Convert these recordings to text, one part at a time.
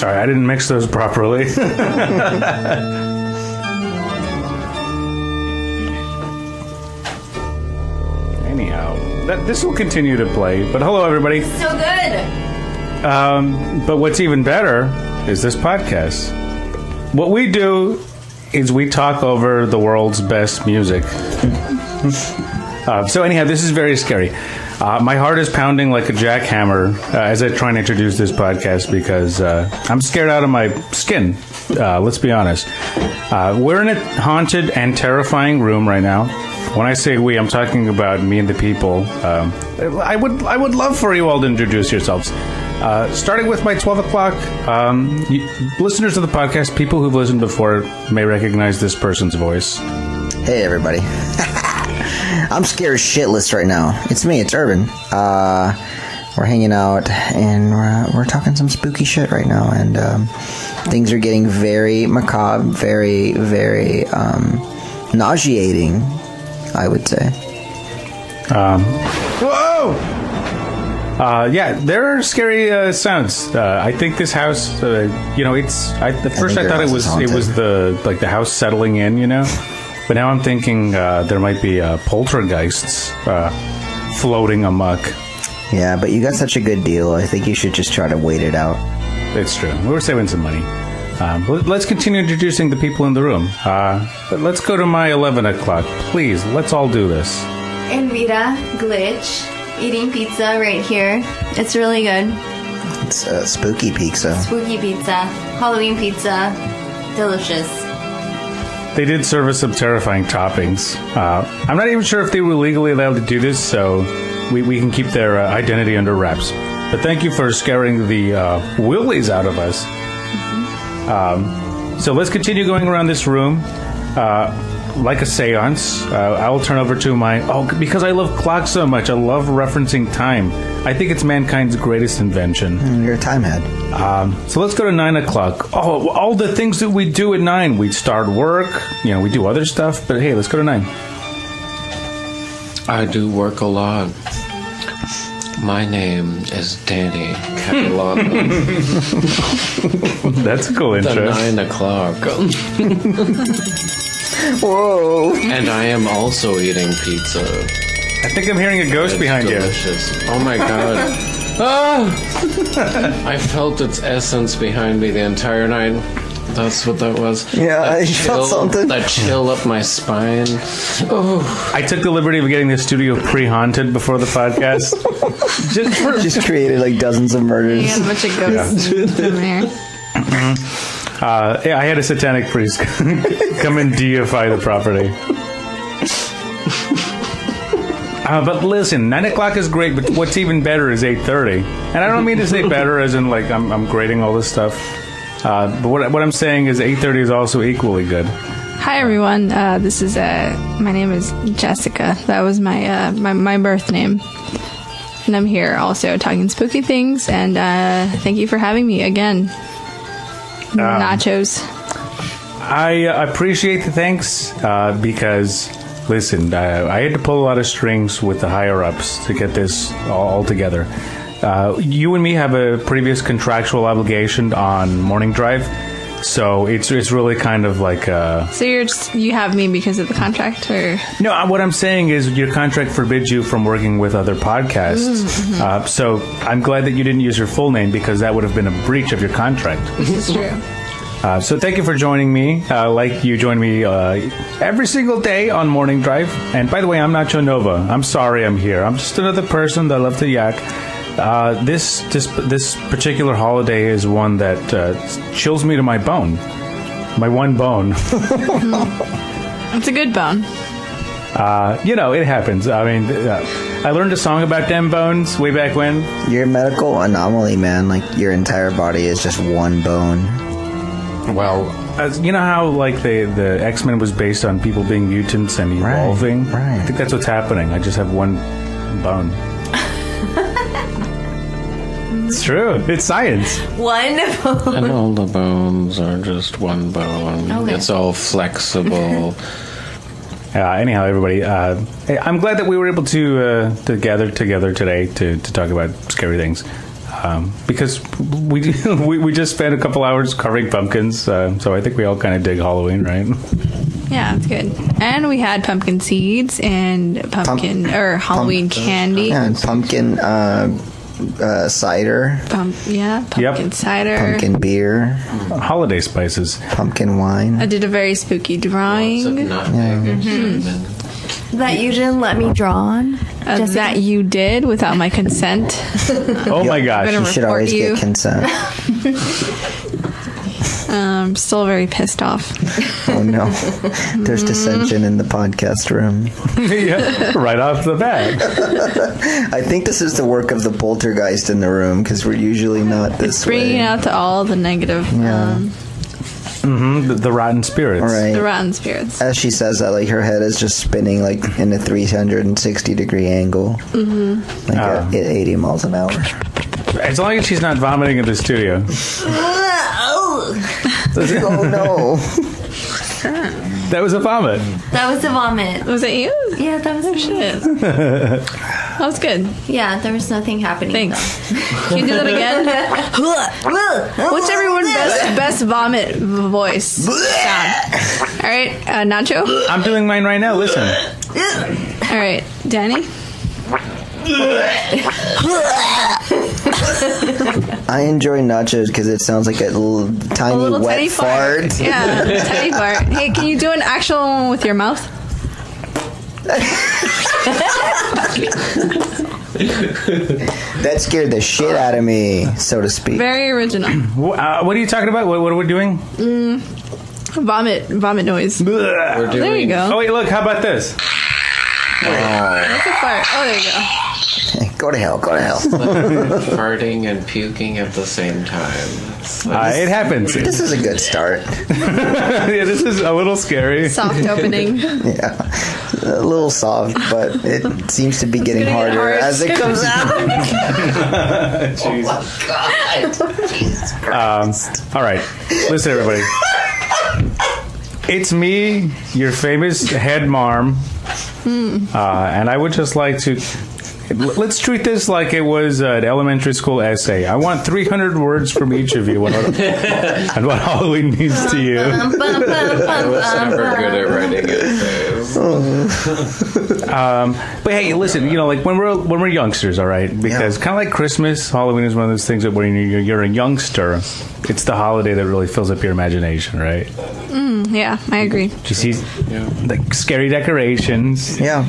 Sorry, I didn't mix those properly. Anyhow, this will continue to play. But hello, everybody. So good. But what's even better is this podcast. What we do is we talk over the world's best music. So anyhow, this is very scary. My heart is pounding like a jackhammer as I try and introduce this podcast because I'm scared out of my skin. Let's be honest. We're in a haunted and terrifying room right now. When I say we, I'm talking about me and the people. I would love for you all to introduce yourselves. Starting with my 12 o'clock, listeners of the podcast, people who've listened before may recognize this person's voice. Hey, everybody. I'm scared shitless right now. It's me, it's Urban. We're hanging out, and we're talking some spooky shit right now, and things are getting very macabre, very, very nauseating, I would say. Whoa! Yeah, there are scary sounds. I think this house, it's. At first I thought it was the house settling in, But now I'm thinking there might be poltergeists floating amok. Yeah, but you got such a good deal. I think you should just try to wait it out. It's true. We're saving some money. Let's continue introducing the people in the room. Let's go to my 11 o'clock. Please, let's all do this. Envita Glitch, eating pizza right here. It's really good. It's spooky pizza. Spooky pizza. Halloween pizza. Delicious. They did serve us some terrifying toppings. I'm not even sure if they were legally allowed to do this, so we can keep their identity under wraps. But thank you for scaring the willies out of us. So let's continue going around this room. Like a seance, I will turn over to because I love clocks so much, I love referencing time. I think it's mankind's greatest invention. You're a time head. So let's go to 9 o'clock. Oh, all the things that we do at 9. We start work, we do other stuff, but hey, let's go to 9. I do work a lot. My name is Danny Catalano. That's a cool intro. The 9 o'clock. Whoa. And I am also eating pizza. I think I'm hearing a ghost behind delicious. Oh my god. I felt its essence behind me the entire night. That's what that was. Yeah, I felt something. That chill up my spine. Oh. I took the liberty of getting the studio pre-haunted before the podcast. just created like dozens of murders. You got a bunch of ghosts in there. I had a satanic priest come and deify the property. But listen, 9 o'clock is great, but what's even better is 8:30. And I don't mean to say better as in like I'm grading all this stuff. But what I'm saying is 8:30 is also equally good. Hi everyone. This is my name is Jessica. That was my my birth name, and I'm here also talking spooky things. And thank you for having me again. Nachos. I appreciate the thanks because listen, I had to pull a lot of strings with the higher ups to get this all together. You and me have a previous contractual obligation on Morning Drive, so it's really kind of like So you have me because of the contract, or no? What I'm saying is your contract forbids you from working with other podcasts. Mm-hmm. So I'm glad that you didn't use your full name because that would have been a breach of your contract. This is true. So thank you for joining me, like you join me every single day on Morning Drive. And by the way, I'm Nacho Nova. I'm sorry I'm here. I'm just another person that loves to yak. This particular holiday is one that chills me to my bone. My one bone. It's a good bone. It happens. I mean, I learned a song about them bones way back when. You're a medical anomaly, man. Like, your entire body is just one bone. Well, you know how like the X-Men was based on people being mutants and evolving? Right. I think that's what's happening. I just have one bone. It's true. It's science. One bone. And all the bones are just one bone. Okay. It's all flexible. Anyhow, everybody, I'm glad that we were able to gather together today to talk about scary things. because we just spent a couple hours carving pumpkins, so I think we all kind of dig Halloween, right? Yeah, it's good. And we had pumpkin seeds and Halloween candy. Yeah, and pumpkin cider, Pumpkin cider. pumpkin beer, Holiday spices. pumpkin wine. I did a very spooky Lots of drawing nutmeg and cinnamon. That you didn't let me draw on. that you did without my consent. Oh my gosh. You should always you. get consent. I'm still very pissed off. Oh no, there's dissension in the podcast room. Yeah, right off the bat. I think this is the work of the poltergeist in the room because we're usually not this Bringing way. out all the negative, Yeah. The rotten spirits. All right. the rotten spirits. As she says that, like her head is just spinning like in a 360-degree angle, like at 80 miles an hour. As long as she's not vomiting in the studio. Oh no! That was a vomit. That was a vomit. Was it you? Yeah, that was me. Shit. That was good. Yeah, there was nothing happening. Thanks. Can you do that again? What's everyone's best vomit voice sound? All right, Nacho. I'm doing mine right now. Listen. All right, Danny. I enjoy nachos because it sounds like a tiny wet fart. Yeah, tiny fart. Hey, can you do an actual one with your mouth? That scared the shit out of me, so to speak. Very original. What are you talking about? What are we doing? Vomit noise. Blech. We're doing, There you go. Oh, wait, look. How about this? That's a fart. Oh, there you go. Go to hell. Go to hell. farting and puking at the same time. It happens. This is a good start. Yeah, this is a little scary. Soft opening. Yeah, a little soft, but it seems to be getting gonna get harder hard. as it comes out. All right. Listen, everybody. It's me, your famous head marm. And I would just like to... Let's treat this like it was an elementary school essay. I want 300 words from each of you on what Halloween means to you. I was never good at writing essays. But hey, listen, like when we're youngsters, all right? Because kind of like Christmas, Halloween is one of those things that when you're a youngster, it's the holiday that really fills up your imagination, right? Yeah, I agree. You see like scary decorations. Yeah.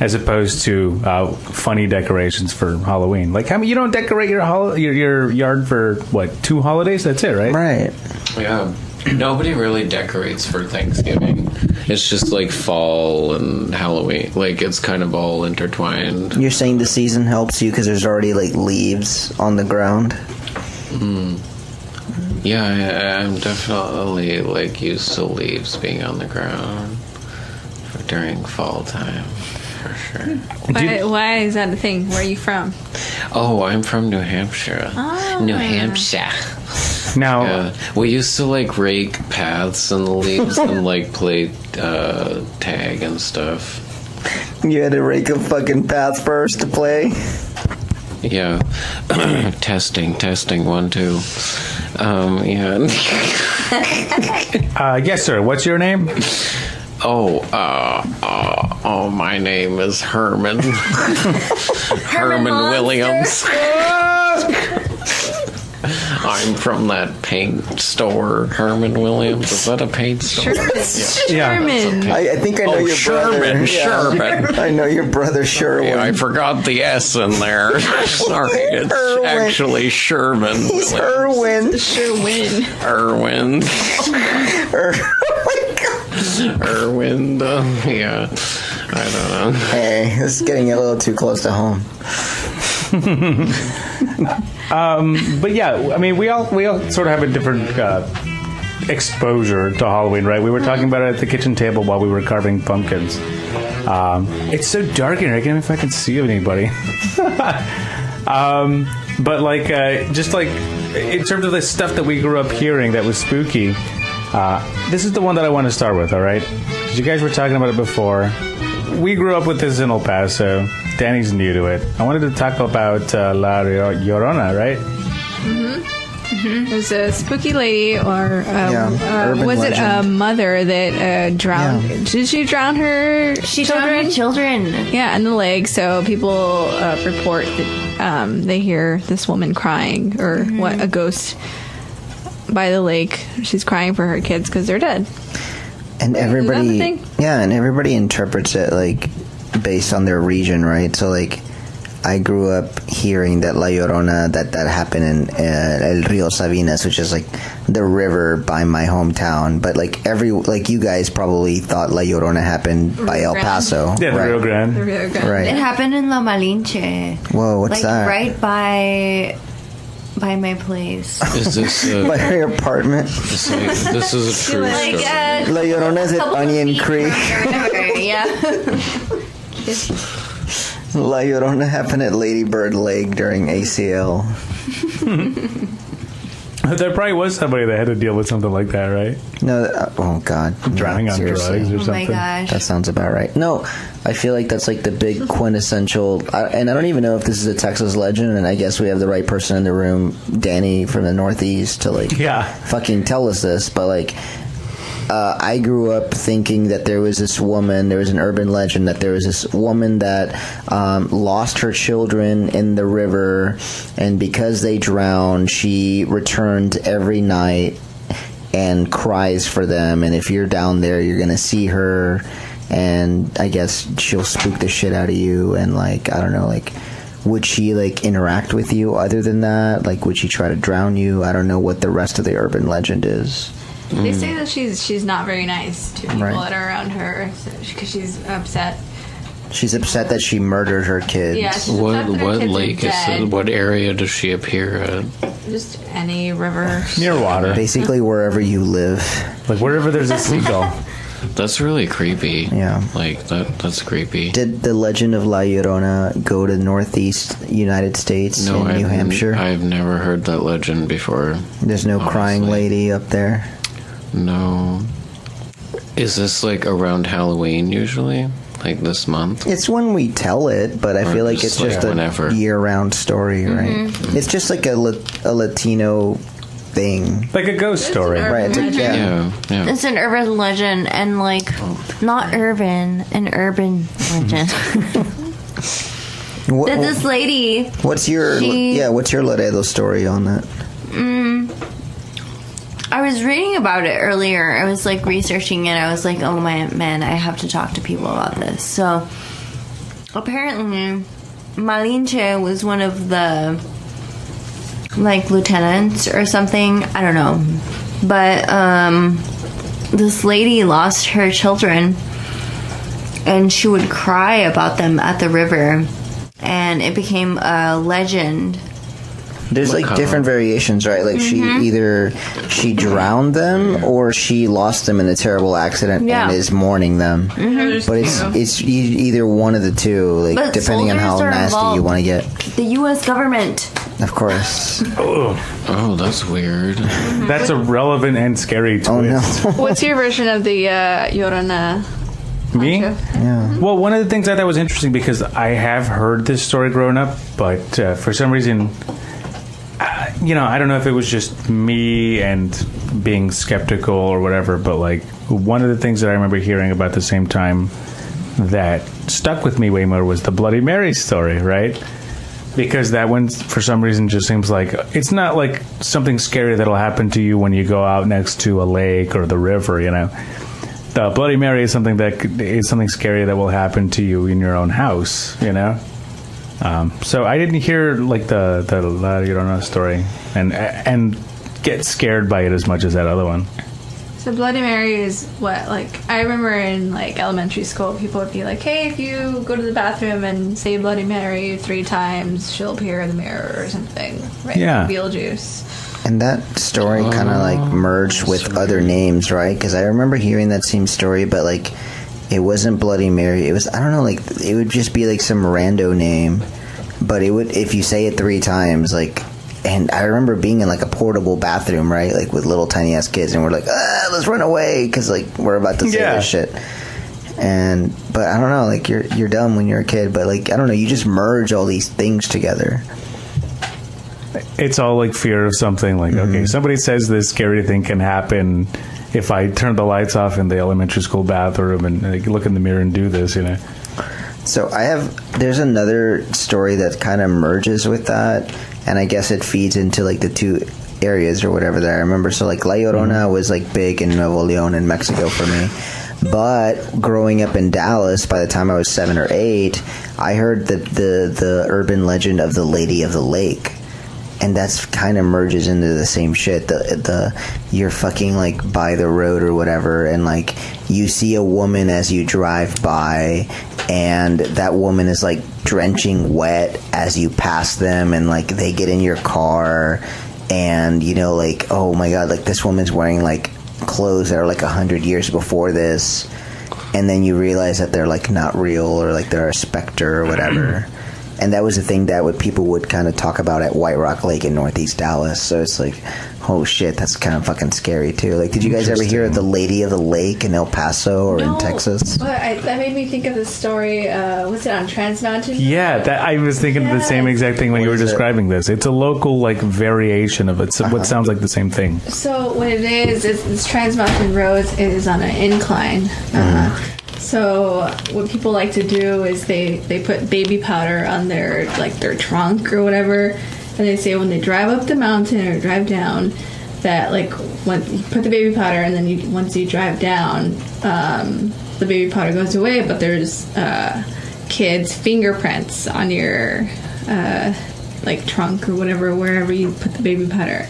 As opposed to funny decorations for Halloween. Like, you don't decorate your yard for, what, 2 holidays? That's it, right? Right. Yeah. Nobody really decorates for Thanksgiving. It's just like fall and Halloween. Like, it's kind of all intertwined. You're saying the season helps you because there's already like leaves on the ground? Yeah, I'm definitely like used to leaves being on the ground during fall time. For sure. Why is that a thing? Where are you from? Oh, I'm from New Hampshire. New Hampshire. Now, we used to like rake paths in the leaves and like play tag and stuff. You had to rake a fucking path first to play? Yeah. testing 1 2. Yeah. yes, sir. What's your name? Oh, my name is Herman. Herman Williams. I'm from that paint store, Herman Williams. Is that a paint store? Sherman. I think I know your brother. Sherman. I know your brother Sherwin. Yeah, I forgot the S in there. Sorry, it's actually Sherman. He's Williams. Sherwin. Irwin. Irwin. Yeah. I don't know. Hey, this is getting a little too close to home. But yeah, I mean, we all sort of have a different exposure to Halloween, right? We were talking about it at the kitchen table while we were carving pumpkins. It's so dark in here, I can't even fucking see anybody. But like, just like in terms of the stuff that we grew up hearing that was spooky, this is the one that I want to start with, all right? 'Cause you guys were talking about it before. we grew up with this in El Paso. Danny's new to it. I wanted to talk about La Llorona, right? There's a spooky lady, or urban was it a legend. mother that drowned? Yeah. Did she drown her She children? drowned her children. Yeah, in the lake. So people report that they hear this woman crying, or a ghost by the lake. She's crying for her kids because they're dead. And everybody, thing? yeah, and everybody interprets it like based on their region, right? So like, I grew up hearing that La Llorona that happened in El Rio Sabinas, which is like the river by my hometown. But like you guys probably thought La Llorona happened by El Grande. Paso, Yeah, the right? Rio Grande. The Rio Grande. It Right. happened in La Malinche. Whoa, what's like that? right by my place. Is this By your apartment. this is a true Like story? La Llorona is at couple of Onion feet Creek. from the river, yeah. La Llorona happened at Lady Bird Lake during ACL. There probably was somebody that had to deal with something like that, right? No, oh God. Drowning No, on seriously. drugs or Oh my something. gosh. That sounds about right. No, I feel like that's like the big quintessential, and I don't even know if this is a Texas legend, and I guess we have the right person in the room, Danny from the Northeast, to like Yeah. fucking tell us this, but like, I grew up thinking that there was this woman, there was an urban legend that there was this woman that lost her children in the river, and because they drowned, she returned every night and cries for them, and if you're down there, you're gonna see her, and I guess she'll spook the shit out of you, and like, I don't know, like, would she like interact with you other than that? Like, would she try to drown you? I don't know what the rest of the urban legend is. They say that she's not very nice to people Right. that are around her because she's upset. She's upset that she murdered her kids. Yeah, she's What upset that her kids are lake is dead. it? What area does she appear at? Just any river. Near water. Basically, wherever you live. Like wherever there's a seagull. That's really creepy. Yeah. Like that's creepy. Did the legend of La Llorona go to Northeast United States in New Hampshire? I've never heard that legend before. There's no crying honestly. lady up there. No. Is this like around Halloween usually? Like this month? It's when we tell it, but I Or feel like just, it's just like, a whenever. year-round story, right? It's just like a Latino thing. Like a ghost story. urban Right, it's like, legend. yeah. Yeah. It's an urban legend, and like, not urban, an urban legend. What- That this lady, what's your what's your Laredo story on that? I was reading about it earlier. I was like researching it. I was like, oh my man, I have to talk to people about this. So apparently, Malinche was one of the like lieutenants or something. I don't know, but this lady lost her children, and she would cry about them at the river, and it became a legend. There's like different variations, right? Like she drowned them or she lost them in a terrible accident Yeah. and is mourning them. But it's either one of the two, like But depending on how soldiers are nasty you involved. want to get. The U.S. government. Of course. Oh, that's weird. That's a relevant and scary twist. Oh no. What's your version of the Llorona? Me? Yeah. Well, one of the things I thought was interesting because I have heard this story growing up, but for some reason, I don't know if it was just me and being skeptical or whatever, but like one of the things that I remember hearing about the same time that stuck with me way more was the Bloody Mary story, right? Because that one, for some reason, just seems like it's not like something scary that'll happen to you when you go out next to a lake or the river, The Bloody Mary is something is something scary that will happen to you in your own house, So I didn't hear like the La Llorona story and get scared by it as much as that other one. So Bloody Mary is what, like, I remember in like elementary school, people would be like, "Hey, if you go to the bathroom and say Bloody Mary 3 times, she'll appear in the mirror or something." Right? Yeah. Beetlejuice. And that story kind of like merged with other names, right? Because I remember hearing that same story, but like it wasn't Bloody Mary. It was, I don't know, like it would just be like some rando name, but it would, if you say it 3 times, like. And I remember being in like a portable bathroom, right, like with little tiny ass kids, and we're like, let's run away because like we're about to say Yeah. this shit. But I don't know, like you're dumb when you're a kid, but like I don't know, you just merge all these things together. It's all like fear of something. Like, okay, somebody says this scary thing can happen if I turn the lights off in the elementary school bathroom and like, look in the mirror and do this, you know. So there's another story that kind of merges with that, and I guess it feeds into like the two areas or whatever that I remember. So like La Llorona was like big in Nuevo Leon in Mexico for me. But growing up in Dallas, by the time I was 7 or 8, I heard the urban legend of the Lady of the Lake. And that's kind of merges into the same shit. You're fucking like by the road or whatever, and like you see a woman as you drive by, and that woman is like drenching wet as you pass them, and like they get in your car, and you know, like, oh my god, like this woman's wearing like clothes that are like 100 years before this, and then you realize that they're like not real, or like they're a specter or whatever. And that was the thing that people would kind of talk about at White Rock Lake in Northeast Dallas. So it's like, oh shit, that's kind of fucking scary too. Like, did you guys ever hear of the Lady of the Lake in El Paso or in Texas? But that made me think of the story. Was it on Trans Mountain? Yeah, that I was thinking the same exact thing when you were describing this. It's a local like variation of it. So what sounds like the same thing. So what it is it's Trans Mountain Road is on an incline. So what people like to do is they put baby powder on their trunk or whatever, and they say when they drive up the mountain or drive down that like when you put the baby powder and then once you drive down, the baby powder goes away, but there's kids' fingerprints on your like trunk or whatever, wherever you put the baby powder.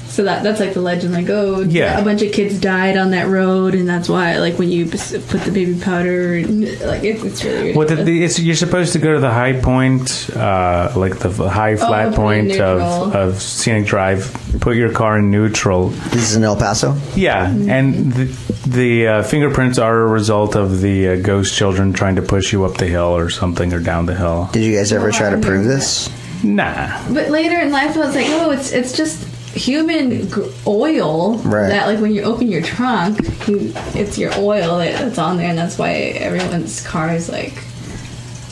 So that's like the legend, like, oh, yeah, a bunch of kids died on that road, and that's why, like, when you put the baby powder, like, it's really ridiculous. You're supposed to go to the high point, like the high flat point of Scenic Drive, put your car in neutral. This is in El Paso? Yeah, and the fingerprints are a result of the ghost children trying to push you up the hill or something, or down the hill. Did you guys ever try to prove this? Nah. But later in life, I was like, oh, it's just human oil, right? That like when you open your trunk, it's your oil that's on there, and that's why everyone's car is like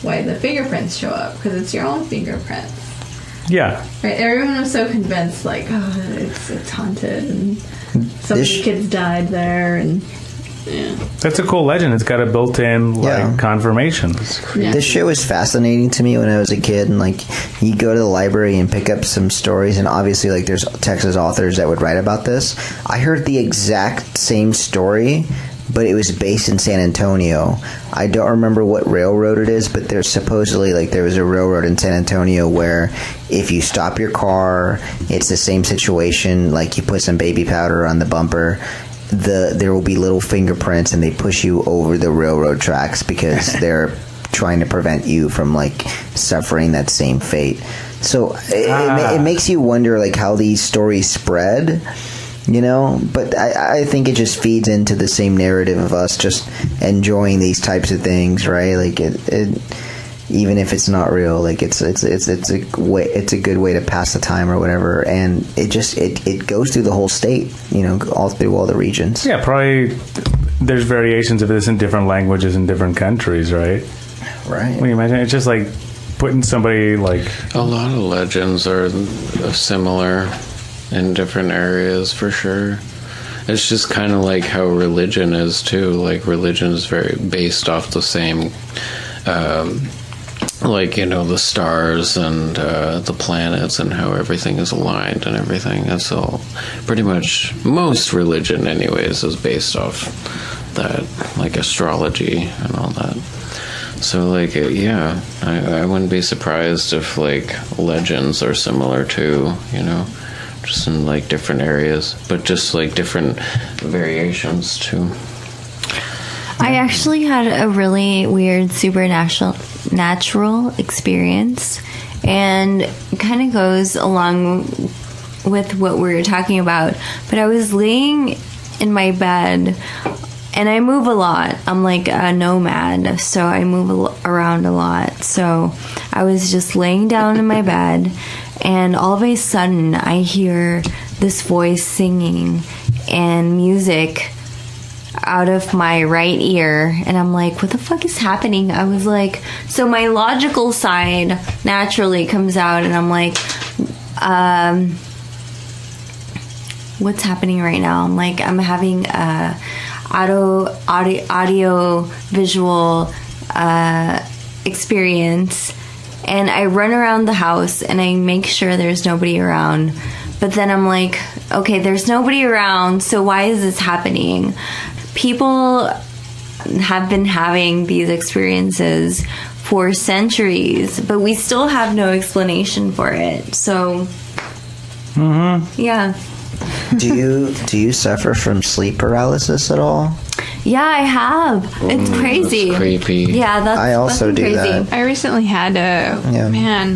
why the fingerprints show up, because it's your own fingerprints. Yeah, right. Everyone was so convinced, like, oh, it's haunted, and some of the kids died there, and yeah. That's a cool legend. It's got a built-in confirmation. Yeah. This shit was fascinating to me when I was a kid, and like you go to the library and pick up some stories, and obviously like there's Texas authors that would write about this. I heard the exact same story, but it was based in San Antonio. I don't remember what railroad it is, but there's supposedly like there was a railroad in San Antonio where if you stop your car, it's the same situation. Like you put some baby powder on the bumper, there will be little fingerprints, and they push you over the railroad tracks because they're trying to prevent you from like suffering that same fate. So it makes you wonder like how these stories spread, you know. But I think it just feeds into the same narrative of us just enjoying these types of things, right? Like it even if it's not real, like it's a good way to pass the time or whatever, and it goes through the whole state, you know, all through all the regions. Yeah, probably there's variations of this in different languages in different countries, right? Right. When you imagine, it's just like putting somebody like a lot of legends are similar in different areas for sure. It's just kind of like how religion is too. Like religion is very based off the same. Like, you know, the stars and the planets and how everything is aligned and everything. That's all pretty much, most religion anyways is based off that, like astrology and all that. So like, yeah, I wouldn't be surprised if like legends are similar too, you know, just in like different areas, but just like different variations too. I actually had a really weird supernatural experience, and it kind of goes along with what we were talking about. But I was laying in my bed, and I move a lot. I'm like a nomad, so I move around a lot. So I was just laying down in my bed, and all of a sudden I hear this voice singing and music out of my right ear, and I'm like, what the fuck is happening? I was like, so my logical side naturally comes out, and I'm like, what's happening right now? I'm like, I'm having audio visual experience, and I run around the house and I make sure there's nobody around, but then I'm like, okay, there's nobody around, so why is this happening? People have been having these experiences for centuries, but we still have no explanation for it. So yeah. Do you suffer from sleep paralysis at all? Yeah, I have. It's crazy. That's creepy. Yeah, that's I also fucking do crazy. that. I recently had a man.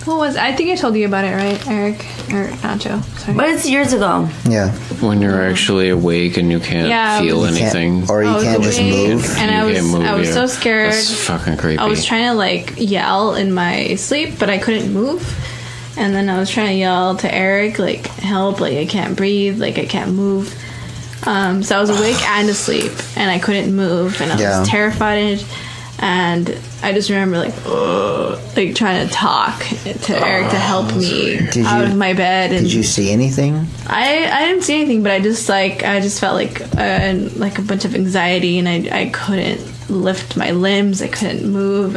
What was? I think I told you about it, right, Eric or Nacho? Sorry. But it's years ago. Yeah. When you're actually awake and you can't feel you anything. Or you I was can't just awake, move. and You can't move, I was yeah. so scared. That's fucking creepy. I was trying to like yell in my sleep, but I couldn't move. And then I was trying to yell to Eric, like, help, like, I can't breathe, like, I can't move. So I was awake and asleep, and I couldn't move, and I was terrified. And I just remember, like trying to talk to Eric to help me out of my bed. And Did you see anything? I didn't see anything, but I just felt like a bunch of anxiety, and I couldn't lift my limbs. I couldn't move.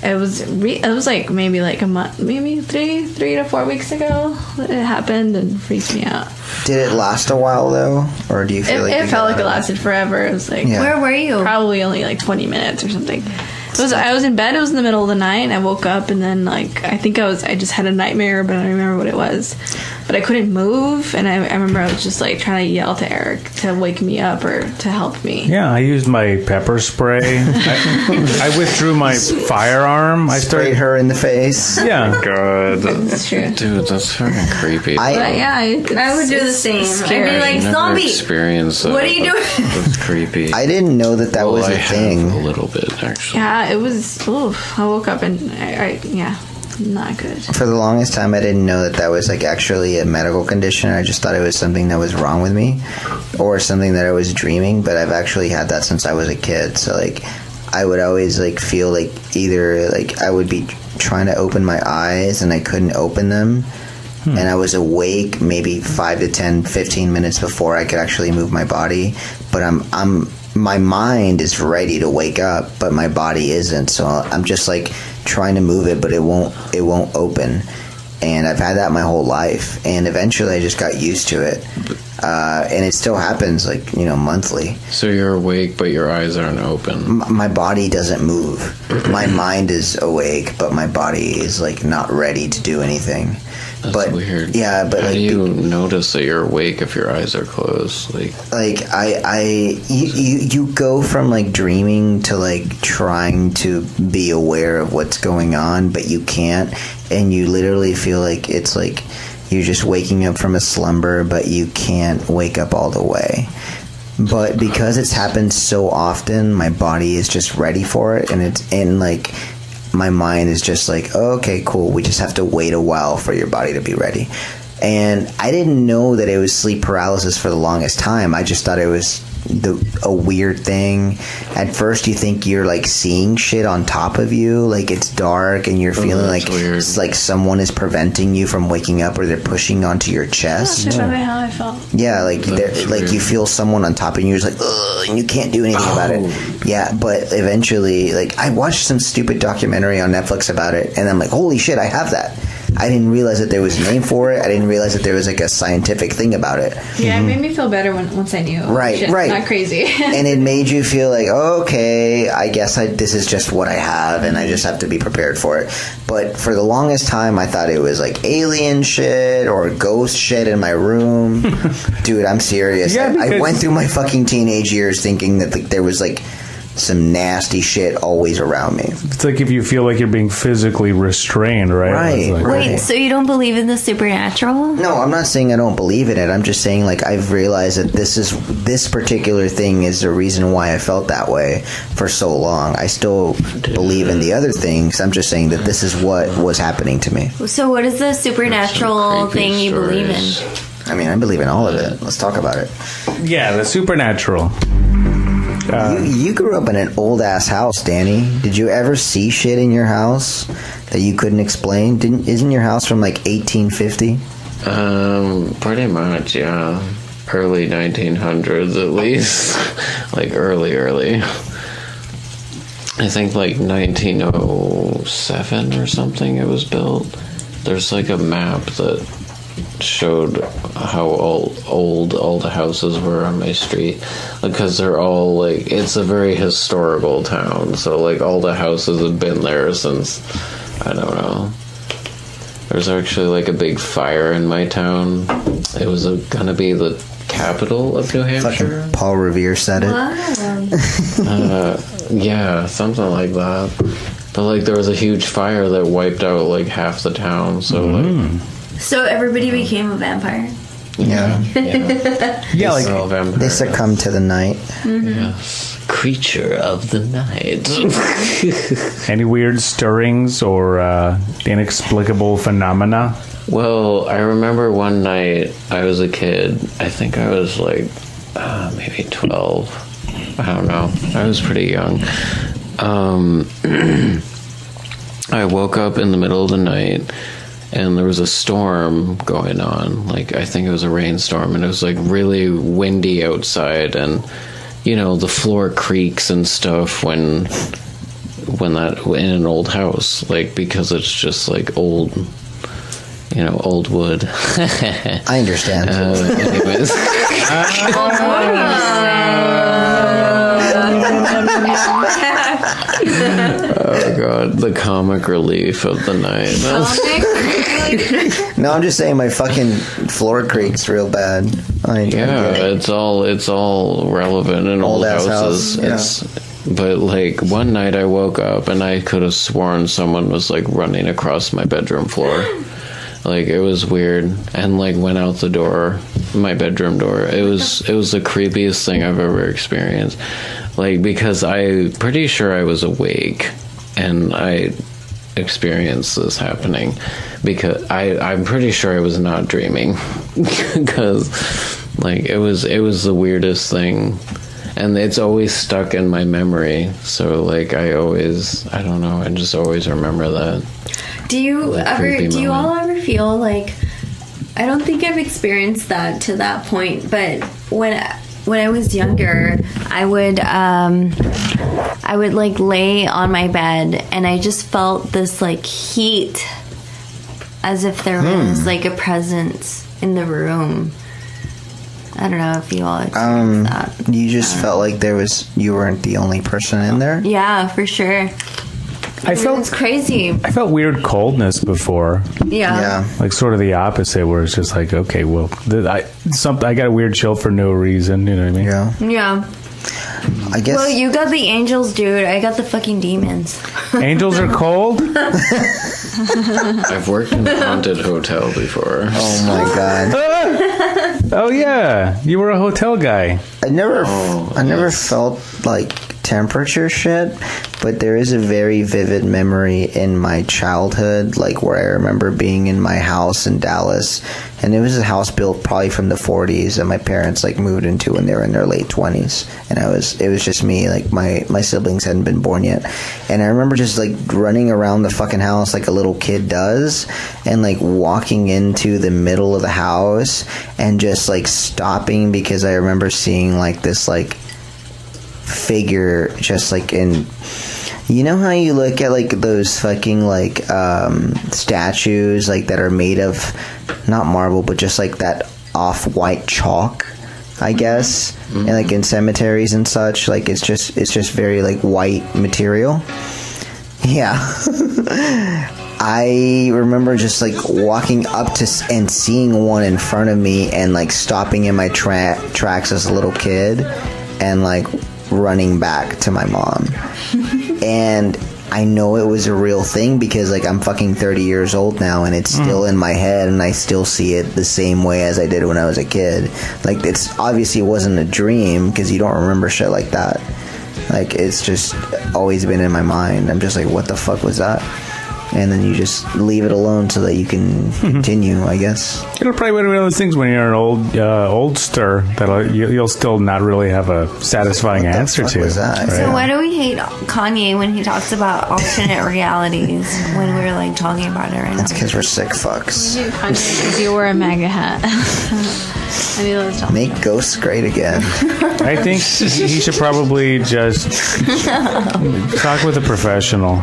It was like maybe like a month, maybe 3 to 4 weeks ago that it happened, and freaked me out. Did it last a while though, or do you feel like It you felt got like it out of lasted forever. It was like Yeah. Where were you? probably only like 20 minutes or something. I was in bed. It was in the middle of the night. And I woke up, and then like I just had a nightmare, but I don't remember what it was. But I couldn't move, and I remember I was just like trying to yell to Eric to wake me up or to help me. Yeah, I used my pepper spray. I withdrew my firearm. I Sprayed started. her in the face. Yeah. God. That's true. Dude, that's fucking creepy. But yeah, I would do the same. I'd scary. be like, Never zombie. experienced that. What are you doing? That's creepy. I didn't know that was I a have thing. a little bit, actually. Yeah, it was. Oof, I woke up and not good. For the longest time, I didn't know that was like actually a medical condition. I just thought it was something that was wrong with me, or something that I was dreaming. But I've actually had that since I was a kid. So like, I would always like feel like either like I would be trying to open my eyes and I couldn't open them, and I was awake maybe 5 to 10, 15 minutes before I could actually move my body. But my mind is ready to wake up, but my body isn't. So I'm just like trying to move it, but it won't open. And I've had that my whole life, and eventually I just got used to it. And it still happens like, monthly. So you're awake, but your eyes aren't open. My body doesn't move. My mind is awake, but my body is like not ready to do anything. That's weird. Yeah, but how like, do you notice that you're awake if your eyes are closed? You go from like dreaming to like trying to be aware of what's going on, but you can't, and you literally feel like it's like you're just waking up from a slumber, but you can't wake up all the way. But because it's happened so often, my body is just ready for it, and like my mind is just like, oh, okay, cool, we just have to wait a while for your body to be ready. And I didn't know that it was sleep paralysis for the longest time. I just thought it was a weird thing. At first you think you're like seeing shit on top of you, like it's dark and you're feeling like weird. it's like someone is preventing you from waking up, or they're pushing onto your chest. That's probably how I felt. Yeah, like That's like weird. you feel someone on top of you, you're just like, ugh, and you can't do anything about it. Yeah, but eventually, like, I watched some stupid documentary on Netflix about it, and I'm like, holy shit, I have that. I didn't realize that there was a name for it. I didn't realize that there was like a scientific thing about it. Yeah, it made me feel better once I knew. Right, Shit's right. Not crazy. And it made you feel like, oh, okay, I guess this is just what I have, and I just have to be prepared for it. But for the longest time, I thought it was like alien shit or ghost shit in my room. Dude, I'm serious. Yeah, I because- went through my fucking teenage years thinking that like, there was like some nasty shit always around me. It's like if you feel like you're being physically restrained, right? Right, It's like- right. Wait, so you don't believe in the supernatural? No, I'm not saying I don't believe in it. I'm just saying like I've realized that this particular thing is the reason why I felt that way for so long. I still believe in the other things. I'm just saying that this is what was happening to me. So what is the supernatural Creepy thing you believe in? stories. I mean, I believe in all of it. Let's talk about it. Yeah, the supernatural. You grew up in an old ass house, Danny. Did you ever see shit in your house that you couldn't explain? Isn't your house from like 1850? Pretty much, yeah. Early 1900s, at least. Like early. I think like 1907 or something it was built. There's like a map that showed how old all the houses were on my street, because they're all like, it's a very historical town, so like all the houses have been there since, I don't know. There's actually like a big fire in my town. It was gonna be the capital of New Hampshire. Fucking Paul Revere said it. Yeah, something like that. But like there was a huge fire that wiped out like half the town, so like So everybody became a vampire. Yeah. Yeah, like all vampires. They succumb to the night. Yes. Creature of the night. any weird stirrings or inexplicable phenomena? Well, I remember one night I was a kid. I think I was like maybe 12. I don't know. I was pretty young. I woke up in the middle of the night and there was a storm going on. Like, I think it was a rainstorm, and it was like really windy outside, and you know, the floor creaks and stuff when that in an old house, like, because it's just like old, you know, old wood. I understand. Anyways. Oh god, the comic relief of the night. No, I'm just saying my fucking floor creaks real bad. Yeah, it's all relevant in old houses. House, But like one night I woke up and I could have sworn someone was like running across my bedroom floor. Like, it was weird, and like went out the door, my bedroom door. It was the creepiest thing I've ever experienced. Like, because I'm pretty sure I was awake and I experienced this happening, because I'm pretty sure I was not dreaming, because like it was the weirdest thing, and it's always stuck in my memory. So like I don't know, I just always remember that. Do you all ever feel like, I don't think I've experienced that to that point, but when I was younger, I would like lay on my bed and I just felt this like heat, as if there was like a presence in the room. I don't know if you all experienced that. You just felt like you weren't the only person in there? Yeah, for sure. It's crazy. I felt weird coldness before. Yeah. Like sort of the opposite, where it's just like, okay, well, I got a weird chill for no reason. You know what I mean? Yeah. I guess. Well, you got the angels, dude. I got the fucking demons. Angels are cold? I've worked in a haunted hotel before. Oh my god. Oh yeah, you were a hotel guy. I never felt like temperature shit, but there is a very vivid memory in my childhood, like where I remember being in my house in Dallas, and it was a house built probably from the 40s that my parents like moved into when they were in their late 20s, and it was just me, like my siblings hadn't been born yet, and I remember just like running around the fucking house like a little kid does, and like walking into the middle of the house and just like stopping, because I remember seeing like this like figure just like in, you know how you look at like those fucking like statues like that are made of not marble but just like that off-white chalk, I guess, and like in cemeteries and such, like it's just very like white material. Yeah. I remember just like walking up to and seeing one in front of me and like stopping in my tracks as a little kid and like running back to my mom. And I know it was a real thing because like I'm fucking 30 years old now and it's still in my head and I still see it the same way as I did when I was a kid. Like, it's obviously it wasn't a dream because you don't remember shit like that. Like, it's just always been in my mind. I'm just like, what the fuck was that? and then you just leave it alone so that you can continue, I guess. It'll probably be one of those things when you're an oldster that you'll still not really have a satisfying What the answer fuck to. was that? right? So why do we hate Kanye when he talks about alternate realities when we're like talking about it right now? That's because we're sick fucks. Because you wore a MAGA hat. I need to tell Make ghosts great again. I think he should probably just talk with a professional.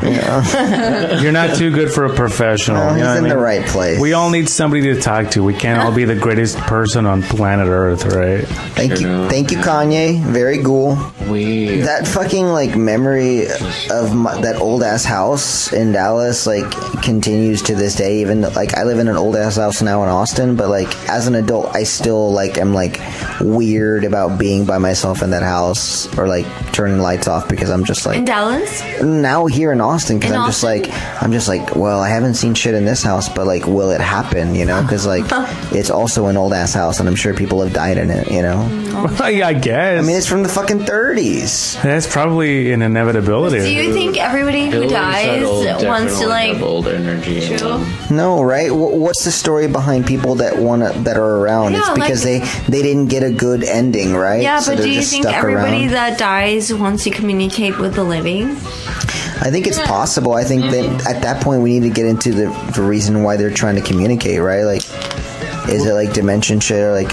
You're not too good for a professional. Well, you know he's what in I the mean? right place. We all need somebody to talk to. We can't all be the greatest person on planet Earth, right? Thank you, Kanye. Very cool. That fucking like memory of that old ass house in Dallas like continues to this day. Even like I live in an old ass house now in Austin, but like as an adult, I still like am like weird about being by myself in that house or like turning lights off because I'm just In like Dallas? now here in Austin because In I'm Austin? just like well I haven't seen shit in this house, but like will it happen? You know, because like it's also an old ass house and I'm sure people have died in it. You know, Well, yeah, I guess. I mean it's from the fucking 30s. That's probably an inevitability. Do you think everybody who Buildings that old dies wants to definitely like? have old energy in them. No, right? What's the story behind people that that are around? Yeah, It's because like- they didn't get a good ending, right? Yeah, So but they're do you just think stuck everybody around. that dies wants to communicate with the living? I think it's possible. I think that at that point we need to get into the reason why they're trying to communicate, right? Like, is it like dimension shit, or like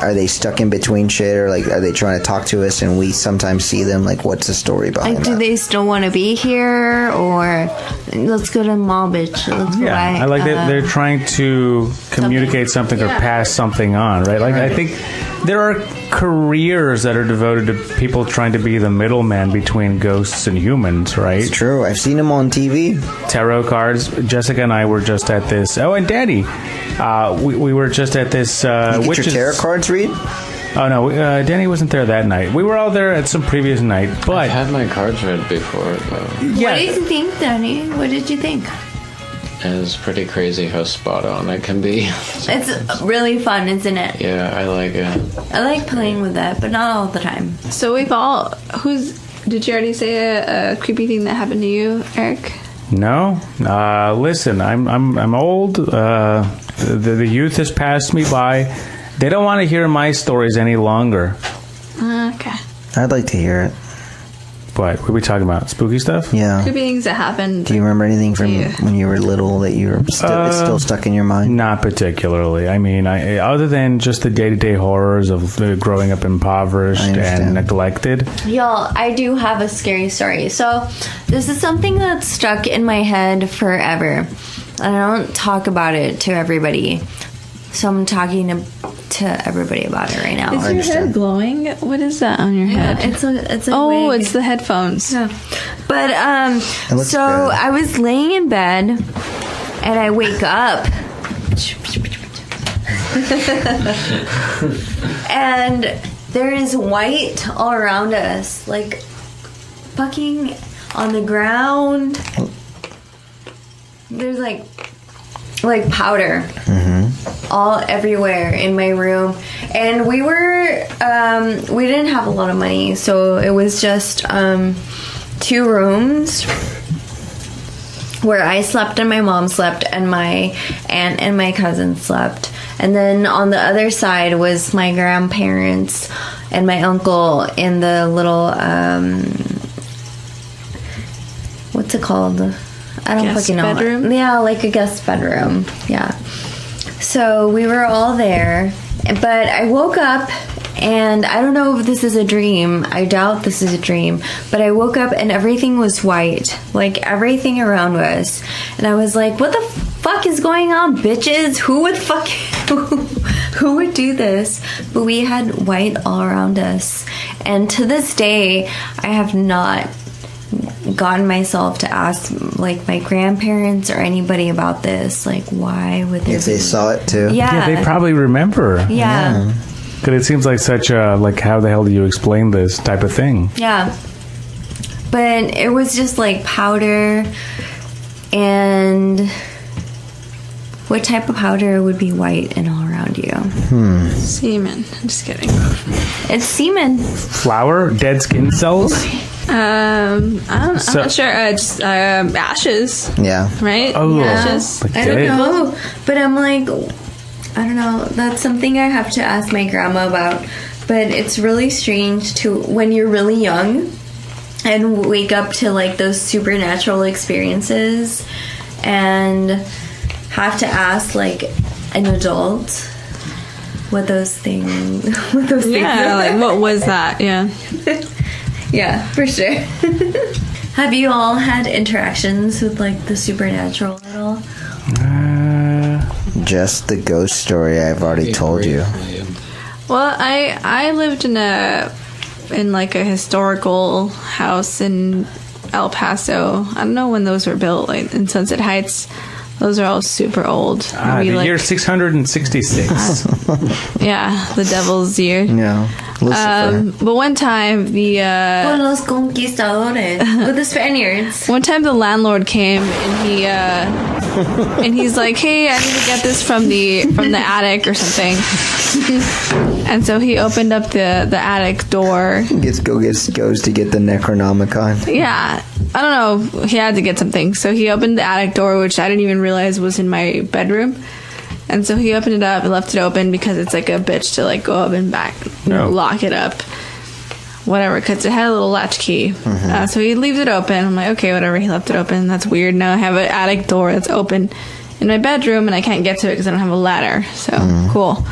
are they stuck in between shit, or like are they trying to talk to us and we sometimes see them? Like, what's the story behind Like, that? do they still want to be here, or let's go to mall, bitch? Let's go Yeah, buy, I like that they're trying to communicate something or pass something on, right? Like, I think there are careers that are devoted to people trying to be the middleman between ghosts and humans, right? It's true. I've seen them on TV. Tarot cards. Jessica and I were just at this. Oh, and Danny. We were just at this. You get your witches- tarot cards read? Oh, no. Danny wasn't there that night. We were all there at some previous night, I've but. had my cards read before, though. What did you think, Danny? What did you think? It's pretty crazy how spot on it can be. It's really fun, isn't it? Yeah, I like it. I like playing with that, but not all the time. So we've all. Did you already say a creepy thing that happened to you, Eric? No, listen. I'm old. The youth has passed me by. They don't want to hear my stories any longer. Okay. I'd like to hear it. What are we talking about? Spooky stuff? Yeah. Creepy things that happened. Do you remember anything from Yeah. when you were little that it's still stuck in your mind? Not particularly. I mean, other than just the day-to-day horrors of growing up impoverished I understand. and neglected. Y'all, I do have a scary story. So, this is something that's stuck in my head forever. And I don't talk about it to everybody. So, I'm talking to everybody about it right now. Is your understand. head glowing? What is that on your head? It's a Oh, wig. it's the headphones. Yeah. But It looks so good. I was laying in bed and I wake up and there is white all around us, like fucking on the ground. There's like powder all everywhere in my room, and we didn't have a lot of money, so it was just 2 rooms where I slept and my mom slept and my aunt and my cousin slept, and then on the other side was my grandparents and my uncle in the little what's it called? I don't Guest fucking know. bedroom? Yeah, like a guest bedroom. Yeah. So we were all there, but I woke up and I don't know if this is a dream. I doubt this is a dream, but I woke up and everything was white, like everything around us. And I was like, what the fuck is going on, bitches? Who would do this? But we had white all around us. And to this day, I have not gotten myself to ask like my grandparents or anybody about this, like why would there If they be- saw it too. yeah They probably remember. yeah Because it seems like such a, like, how the hell do you explain this type of thing? yeah but it was just like powder. And what type of powder would be white and all around you? Semen. I'm just kidding. It's semen. Flour? Dead skin cells? I'm not sure. Just ashes, Yeah. right? Oh, Ashes. like I don't dead. know, but I'm like, I don't know. That's something I have to ask my grandma about. But it's really strange to when you're really young and wake up to like those supernatural experiences and have to ask like an adult what those things Yeah, are. like what was that? Yeah. Yeah, for sure. Have you all had interactions with like the supernatural at all? Just the ghost story I've already told you. Well, I lived in like a historical house in El Paso. I don't know when those were built, like in Sunset Heights. Those are all super old. Maybe, The like, year 666. yeah, the devil's year. Yeah. Lucifer. But one time Con los conquistadores, with the Spaniards. one time the landlord came and he's like, "Hey, I need to get this from the attic or something." And so he opened up the attic door. goes to get the Necronomicon. Yeah, I don't know. He had to get something, so he opened the attic door, which I didn't even realize was in my bedroom. And so he opened it up and left it open because it's like a bitch to like go up and back, No. lock it up, whatever. Because it had a little latch key, so he leaves it open. I'm like, okay, whatever. He left it open. That's weird. Now I have an attic door that's open in my bedroom, and I can't get to it because I don't have a ladder. So cool.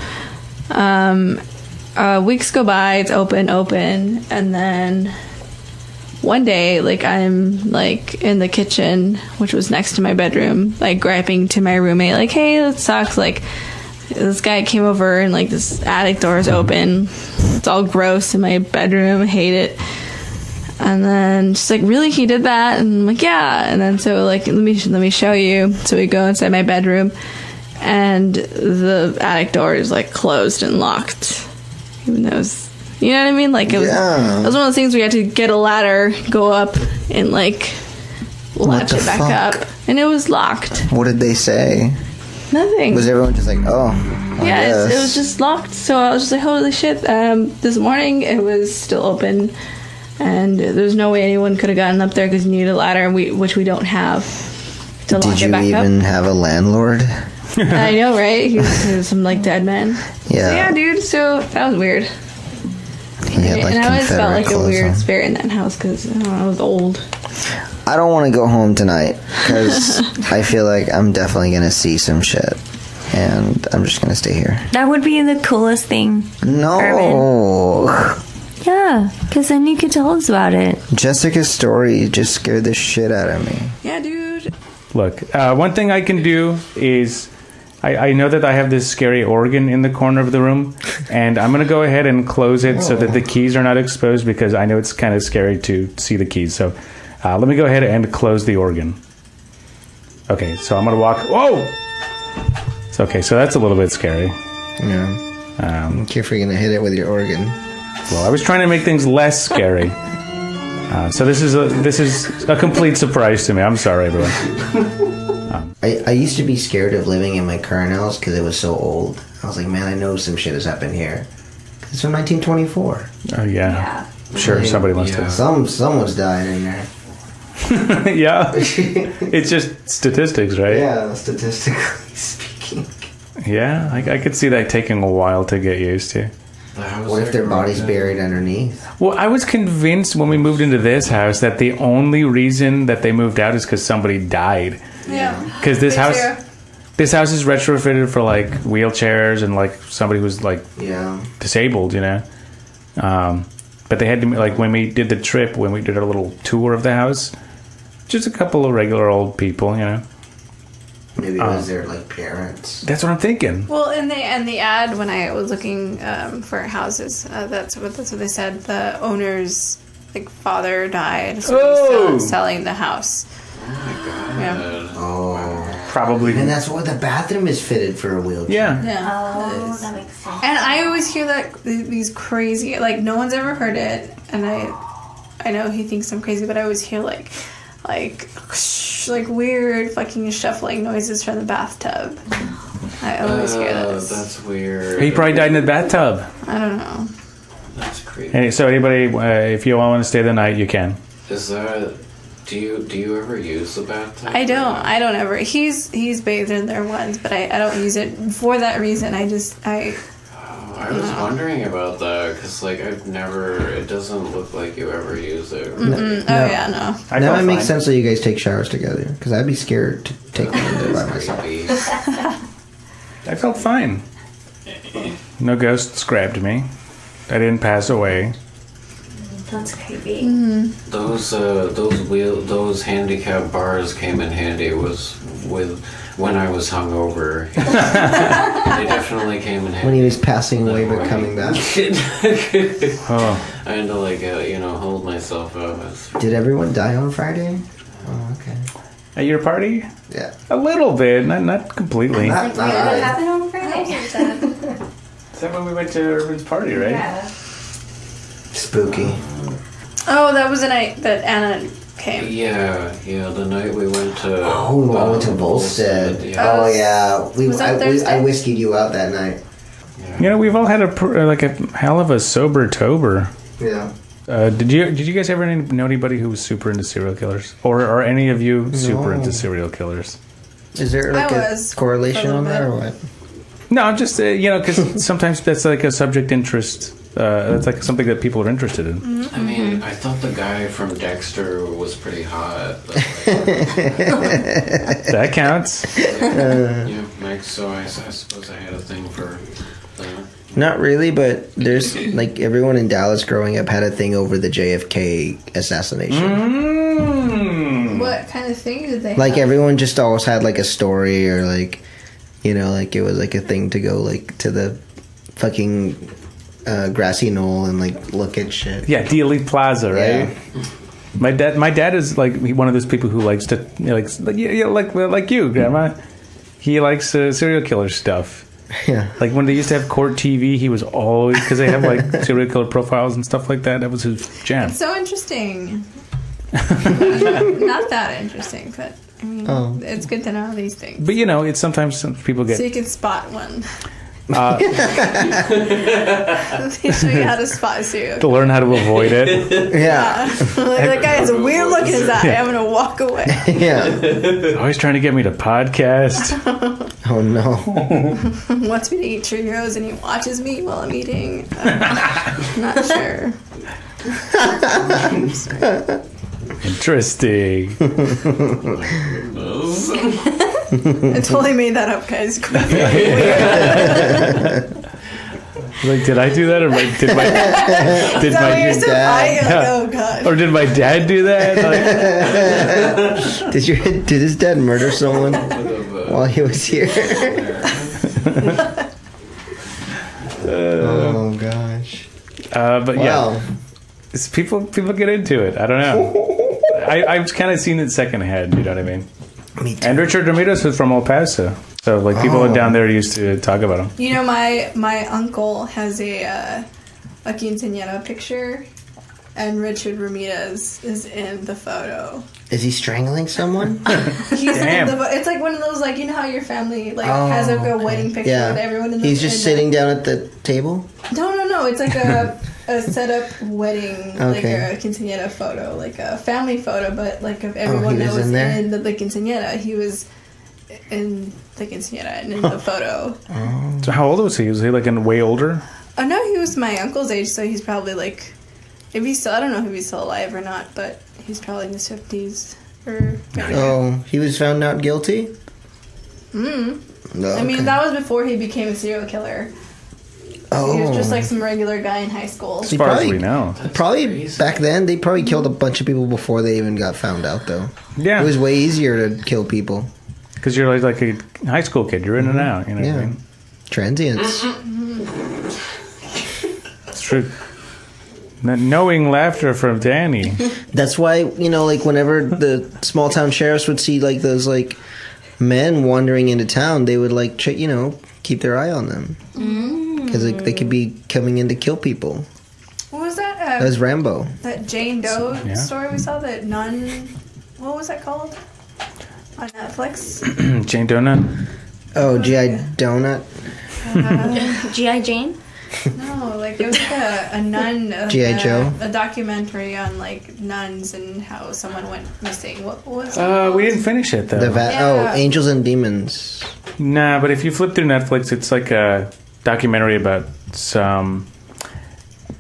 Weeks go by. It's open, and then one day, like, I'm like in the kitchen, which was next to my bedroom, like griping to my roommate, like, "Hey, that sucks. Like, this guy came over and like this attic door is open. It's all gross in my bedroom. I hate it." And then she's like, "Really? He did that?" And I'm like, "Yeah." And then so like, let me show you. So we go inside my bedroom, and the attic door is like closed and locked, even though it's, you know what I mean? Like it was one of those things where you had to get a ladder, go up, and like latch the it back fuck? up, and it was locked. What did they say? Nothing. Was everyone just like, oh, I Yeah, it guess. was just locked. So I was just like, holy shit. This morning it was still open, and there's no way anyone could have gotten up there because you need a ladder, which we don't have to lock Did it you back even have a landlord? up. I know, right? He was some like dead man. Yeah. So, yeah, dude. So that was weird. He had like And I always felt Confederate like a clothes weird on. spirit in that house because I was old. I don't want to go home tonight because I feel like I'm definitely going to see some shit. And I'm just going to stay here. That would be the coolest thing. No. Yeah, because then you could tell us about it. Jessica's story just scared the shit out of me. Yeah, dude. Look, one thing I can do is I know that I have this scary organ in the corner of the room, and I'm going to go ahead and close it so that the keys are not exposed because I know it's kind of scary to see the keys. So let me go ahead and close the organ. Okay, so I'm going to walk. Whoa! It's okay, so that's a little bit scary. Yeah. I'm careful you're going to hit it with your organ. Well, I was trying to make things less scary. So this is a complete surprise to me. I'm sorry, everyone. I used to be scared of living in my current house because it was so old. I was like, man, I know some shit has happened here. It's from 1924. Oh, yeah. Sure, somebody must have. Someone's died in there. Yeah. It's just statistics, right? Yeah, statistically speaking. Yeah, I could see that taking a while to get used to. What if their body's buried underneath? Well, I was convinced when we moved into this house that the only reason that they moved out is because somebody died. Yeah. Because this house is retrofitted for like wheelchairs and like somebody who's like Yeah. disabled, you know. But they had to, like, when we did the trip, when we did our little tour of the house, just a couple of regular old people, you know. Maybe it was their like parents. That's what I'm thinking. Well, in the ad when I was looking for houses, that's what they said. The owner's like father died, so he's selling the house. Oh my god! Yeah. Oh. Probably. And that's why the bathroom is fitted for a wheelchair. Yeah. Oh, that makes sense. And I always hear that these crazy, like no one's ever heard it, and I know he thinks I'm crazy, but I always hear like weird fucking shuffling noises from the bathtub. I always hear this. That's weird. He probably died in the bathtub. I don't know. That's crazy. Hey, so anybody, if you all want to stay the night, you can. Is that? Do you ever use the bathtub? I don't ever. He's bathed in there once, but I don't use it for that reason. I was wondering about that because like I've never. It doesn't look like you ever use it. Oh yeah, no. Now it makes sense that you guys take showers together, because I'd be scared to take one in there by myself. I felt fine. No ghosts grabbed me. I didn't pass away. That's creepy. Those handicap bars came in handy when I was hungover. They definitely came in handy. When he was passing away but coming back. Oh, I had to hold myself up. Did everyone die on Friday? Oh, okay. at your party? Yeah. A little bit, not completely. Not What really. happened on Friday? Is that when we went to Urban's party, right? Yeah. Spooky. Oh, that was the night that Anna came. Yeah, the night we went to. Oh, we went to Volstead. Yeah. Oh, yeah. Was that Thursday? I whiskeyed you out that night. You know, we've all had a hell of a sober tober. Yeah. Did you guys ever know anybody who was super into serial killers, or are any of you super into serial killers? Is there like I a was correlation for a on that little or what? No, just because sometimes that's like a subject interest. It's like something that people are interested in. Mm-hmm. I mean, I thought the guy from Dexter was pretty hot. But That counts. yeah, Mike. So I suppose I had a thing for that. Not really, but there's like everyone in Dallas growing up had a thing over the JFK assassination. Mm. What kind of thing did they Like have? everyone just always had like a story or like, like it was like a thing to go like to the fucking grassy knoll and like look at shit. Yeah, Dealey Plaza, right? Yeah. My dad is like one of those people who likes to like you, Grandma. He likes serial killer stuff. Yeah. Like when they used to have Court TV, he was always, because they have like serial killer profiles and stuff like that. That was his jam. So interesting. Not that interesting, but I mean, it's good to know these things. But it's sometimes some people get. So you can spot one. Uh, They show you how to spot a serial to killer. learn how to avoid it. Yeah. Like, that guy has a weird look in his eye. I'm gonna walk away. Yeah. Always trying to get me to podcast. Oh no. Wants me to eat Cheerios and he watches me while I'm eating. Not sure. Interesting. I totally made that up, guys. Like, did I do that, or did my You're so dad- high, like, oh god. or did my dad do that? Like, Did his dad murder someone while he was here? Oh gosh. but yeah, Wow. it's people get into it. I don't know. I've kind of seen it secondhand. You know what I mean? Me too. And Richard Ramirez was from El Paso, so like people down there used to talk about him. You know, my uncle has a quinceañera picture, and Richard Ramirez is in the photo. Is he strangling someone? He's Damn. in the. It's like one of those, like, you know how your family has like a wedding picture with everyone in the. He's just sitting down at the table. No. It's like a set up wedding, like Okay. a quinceañera photo, like a family photo, but like of he everyone that was was in there? in the quinceañera. He was in the quinceañera and in the photo. So how old was he? Was he like way older? Oh no, he was my uncle's age, so he's probably like, if he's still, I don't know if he's still alive or not, but he's probably in his 50s or. Oh, he was found not guilty? Mm. No. I mean, okay. that was before he became a serial killer. Oh. He was just like some regular guy in high school. As far as probably- we know. Probably back then, they probably killed a bunch of people before they even got found out, though. Yeah, It was way easier to kill people. because you're like a high school kid. You're in and out. You know what I Yeah. mean? Transients. It's true. Knowing laughter from Danny. That's why, like whenever the small town sheriffs would see like those like men wandering into town, they would like keep their eye on them because like, they could be coming in to kill people. What was that? That was Rambo. That Jane Doe Yeah. story we saw, that nun. What was that called? On Netflix? Jane Donut. Oh, GI Donut. G.I. Jane? No, like it was like a nun. G.I. Joe? A documentary on like nuns and how someone went missing. What was it? We didn't finish it though. Yeah. Angels and Demons. Nah, but if you flip through Netflix, it's like a documentary about some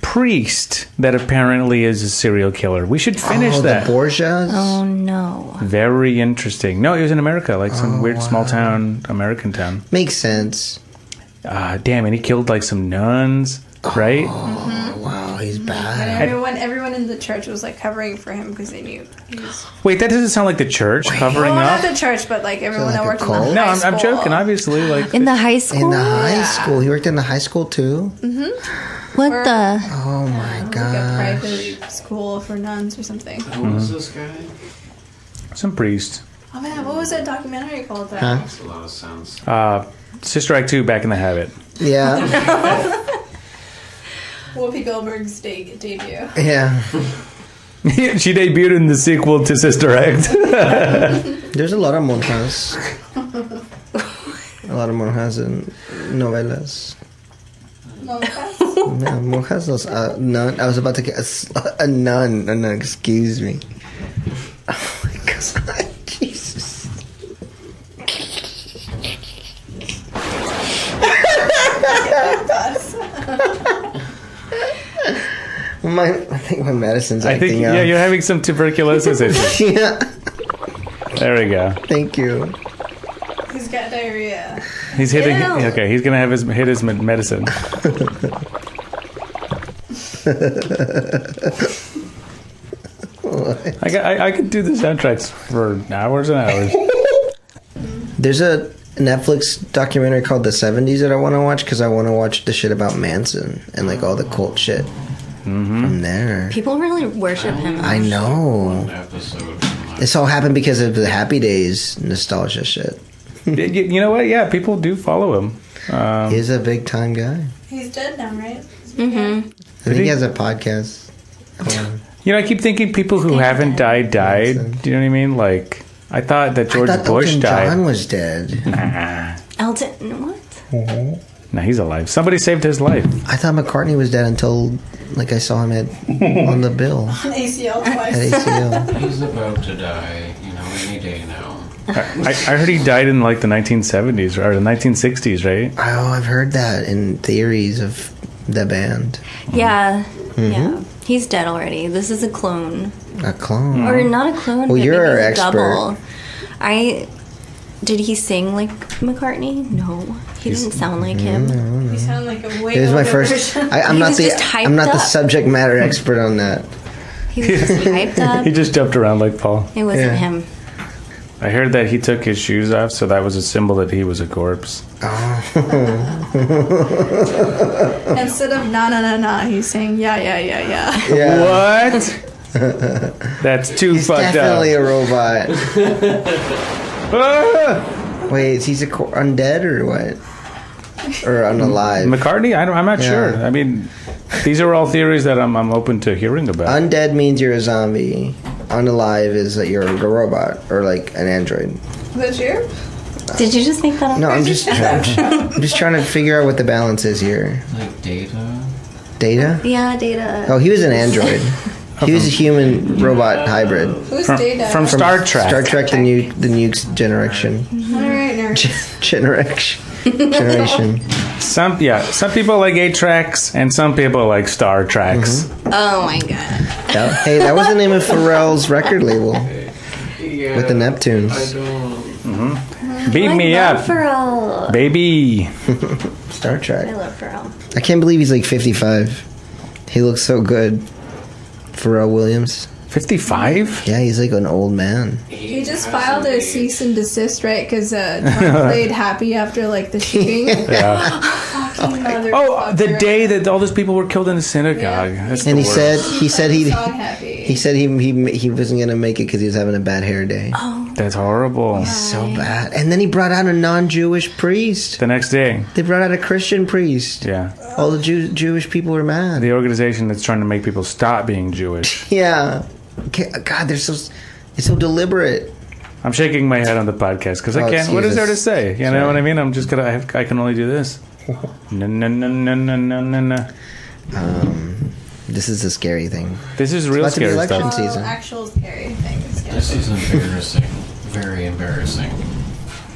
priest that apparently is a serial killer. We should finish that. The Borgias? Oh no. Very interesting. No, it was in America, like some weird small town, American town. Makes sense. Damn, and he killed like some nuns, right? Oh, wow, he's And bad. everyone in the church was like covering for him because they knew he was. Wait, that doesn't sound like the church covering Well, up. not the church, but like everyone like that a worked in the cult? No, high I'm school. joking. Obviously, like In the high school? In the high school. He worked in the high school too? What the? Oh my Like a god. private school for nuns or something. Who was this guy? some priest. Oh man, what was that documentary called? That Huh? Makes a lot of sense. Sister Act 2, Back in the Habit. Yeah. Whoopi Goldberg's debut. Yeah. She debuted in the sequel to Sister Act. There's a lot of monjas. A lot of monjas in novelas. Yeah, monjas was nun. I was about to get a nun. A nun, excuse me. Oh my god. Jesus. I think my medicine's I acting think, up. yeah, you're having some tuberculosis issues. Yeah. There we go. Thank you. He's got diarrhea. He's hitting. Ew. Okay, he's gonna have hit his medicine. I could do the soundtracks for hours and hours. There's a Netflix documentary called The 70s that I want to watch because I want to watch the shit about Manson and like all the cult shit from there. People really worship him. I know. One episode from that. This all happened because of the Happy Days nostalgia shit. You know what? Yeah, people do follow him. He's a big time guy. He's dead now, right? I think he has a podcast. You know, I keep thinking people who haven't died. Do you know what I mean? Like, I thought that George I thought Bush Elton died. John was dead. Nah, Elton, what? nah, he's alive. Somebody saved his life. I thought McCartney was dead until like I saw him on the bill ACL at twice. ACL. He's about to die, any day now. I heard he died in like the 1970s or the 1960s, right? Oh, I've heard that in theories of the band. Yeah. Yeah. He's dead already. This is a clone. A clone. Or not a clone, Well, but you're maybe our a expert. double. Did he sing like McCartney? No. He didn't sound like him. You sound like a way It was my older first. version. I'm He not was the. just hyped I'm not the up. subject matter expert on that. He was just hyped up. He just jumped around like Paul. It wasn't Yeah. him. I heard that he took his shoes off, so that was a symbol that he was a corpse. Instead of na na na na, he's saying yeah yeah yeah yeah. Yeah. What? That's too He's fucked definitely up. a robot. Ah! Wait, is he undead or what? Or unalive? McCartney? I'm not Yeah. sure. I mean, these are all theories that I'm open to hearing about. Undead means you're a zombie. Unalive is that you're a robot or like an android. This year? Did you just make that up? No, I'm just trying to figure out what the balance is here. Like Data? Data? Yeah, Data. Oh, he was an android. He was a human robot hybrid. Who's from, Data? from Star Trek. Star Trek, the new generation. All right, nerd. Generation. Some people like 8 tracks, and some people like Star Tracks. Oh my god. Hey, that was the name of Pharrell's record label Yeah. with the Neptunes. I don't. Beat me I love up, Pharrell. baby. Star I Trek. love Pharrell. I can't believe he's like 55. He looks so good. Pharrell Williams. 55? Yeah, he's like an old man. He just filed a cease and desist, right? Because Trump played Happy after like the shooting. Yeah. Fucking motherfucker. Oh, the day that all those people were killed in the synagogue. Yeah. That's And the he worst. said Song Happy. he said he wasn't gonna make it because he was having a bad hair day. That's horrible. So bad. And then he brought out a non-Jewish priest. The next day. They brought out a Christian priest. Yeah. All the Jewish people were mad. The organization that's trying to make people stop being Jewish. Yeah. God, it's so deliberate. I'm shaking my head on the podcast because I Oh, can't. What is excuse there to us. say? You know Sorry. what I mean? I'm just gonna. I can only do this. No, no, no, no, no, no, no, no. This is a scary thing. This is real about to be scary election stuff. season. Actual scary things. This is embarrassing. Very embarrassing.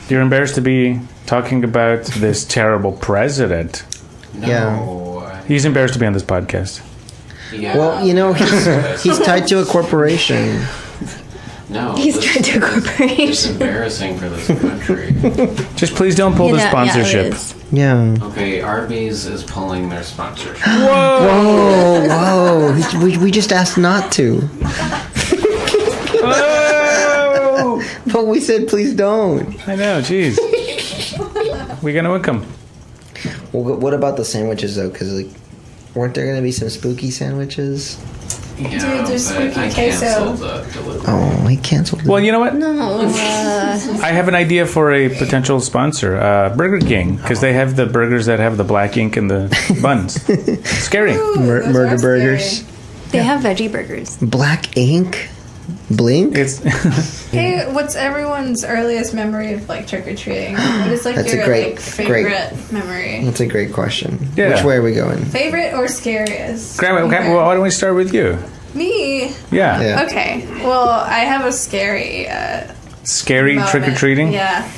You're embarrassed to be talking about this terrible president. No. He's embarrassed to be on this podcast. Yeah. Well, you know, he's tied to a corporation. No. He's this trying to is- incorporate. It's embarrassing for this country. Just please don't pull the sponsorship. Yeah. Okay, Arby's is pulling their sponsorship. Whoa, whoa. We just asked not to. Oh! But we said please don't. I know, jeez. We're gonna income. Well, what about the sandwiches, though? Because, like, weren't there going to be some spooky sandwiches? Yeah, Dude, there's but spooky I queso. canceled the delivery. Oh, he canceled it. Well, you know what? No. I have an idea for a potential sponsor, Burger King, because they have the burgers that have the black ink and the buns. Scary. Those Murder are burgers. They have veggie burgers. Black ink? Blink? It's Hey, what's everyone's earliest memory of like trick or treating? What is like That's a your great- like favorite memory? That's a great question. Yeah. Which way are we going? Favorite or scariest? Grandma, okay, well, why don't we start with you? Me. Yeah. Yeah. Okay. Well, I have a scary Scary moment. trick or treating? Yeah.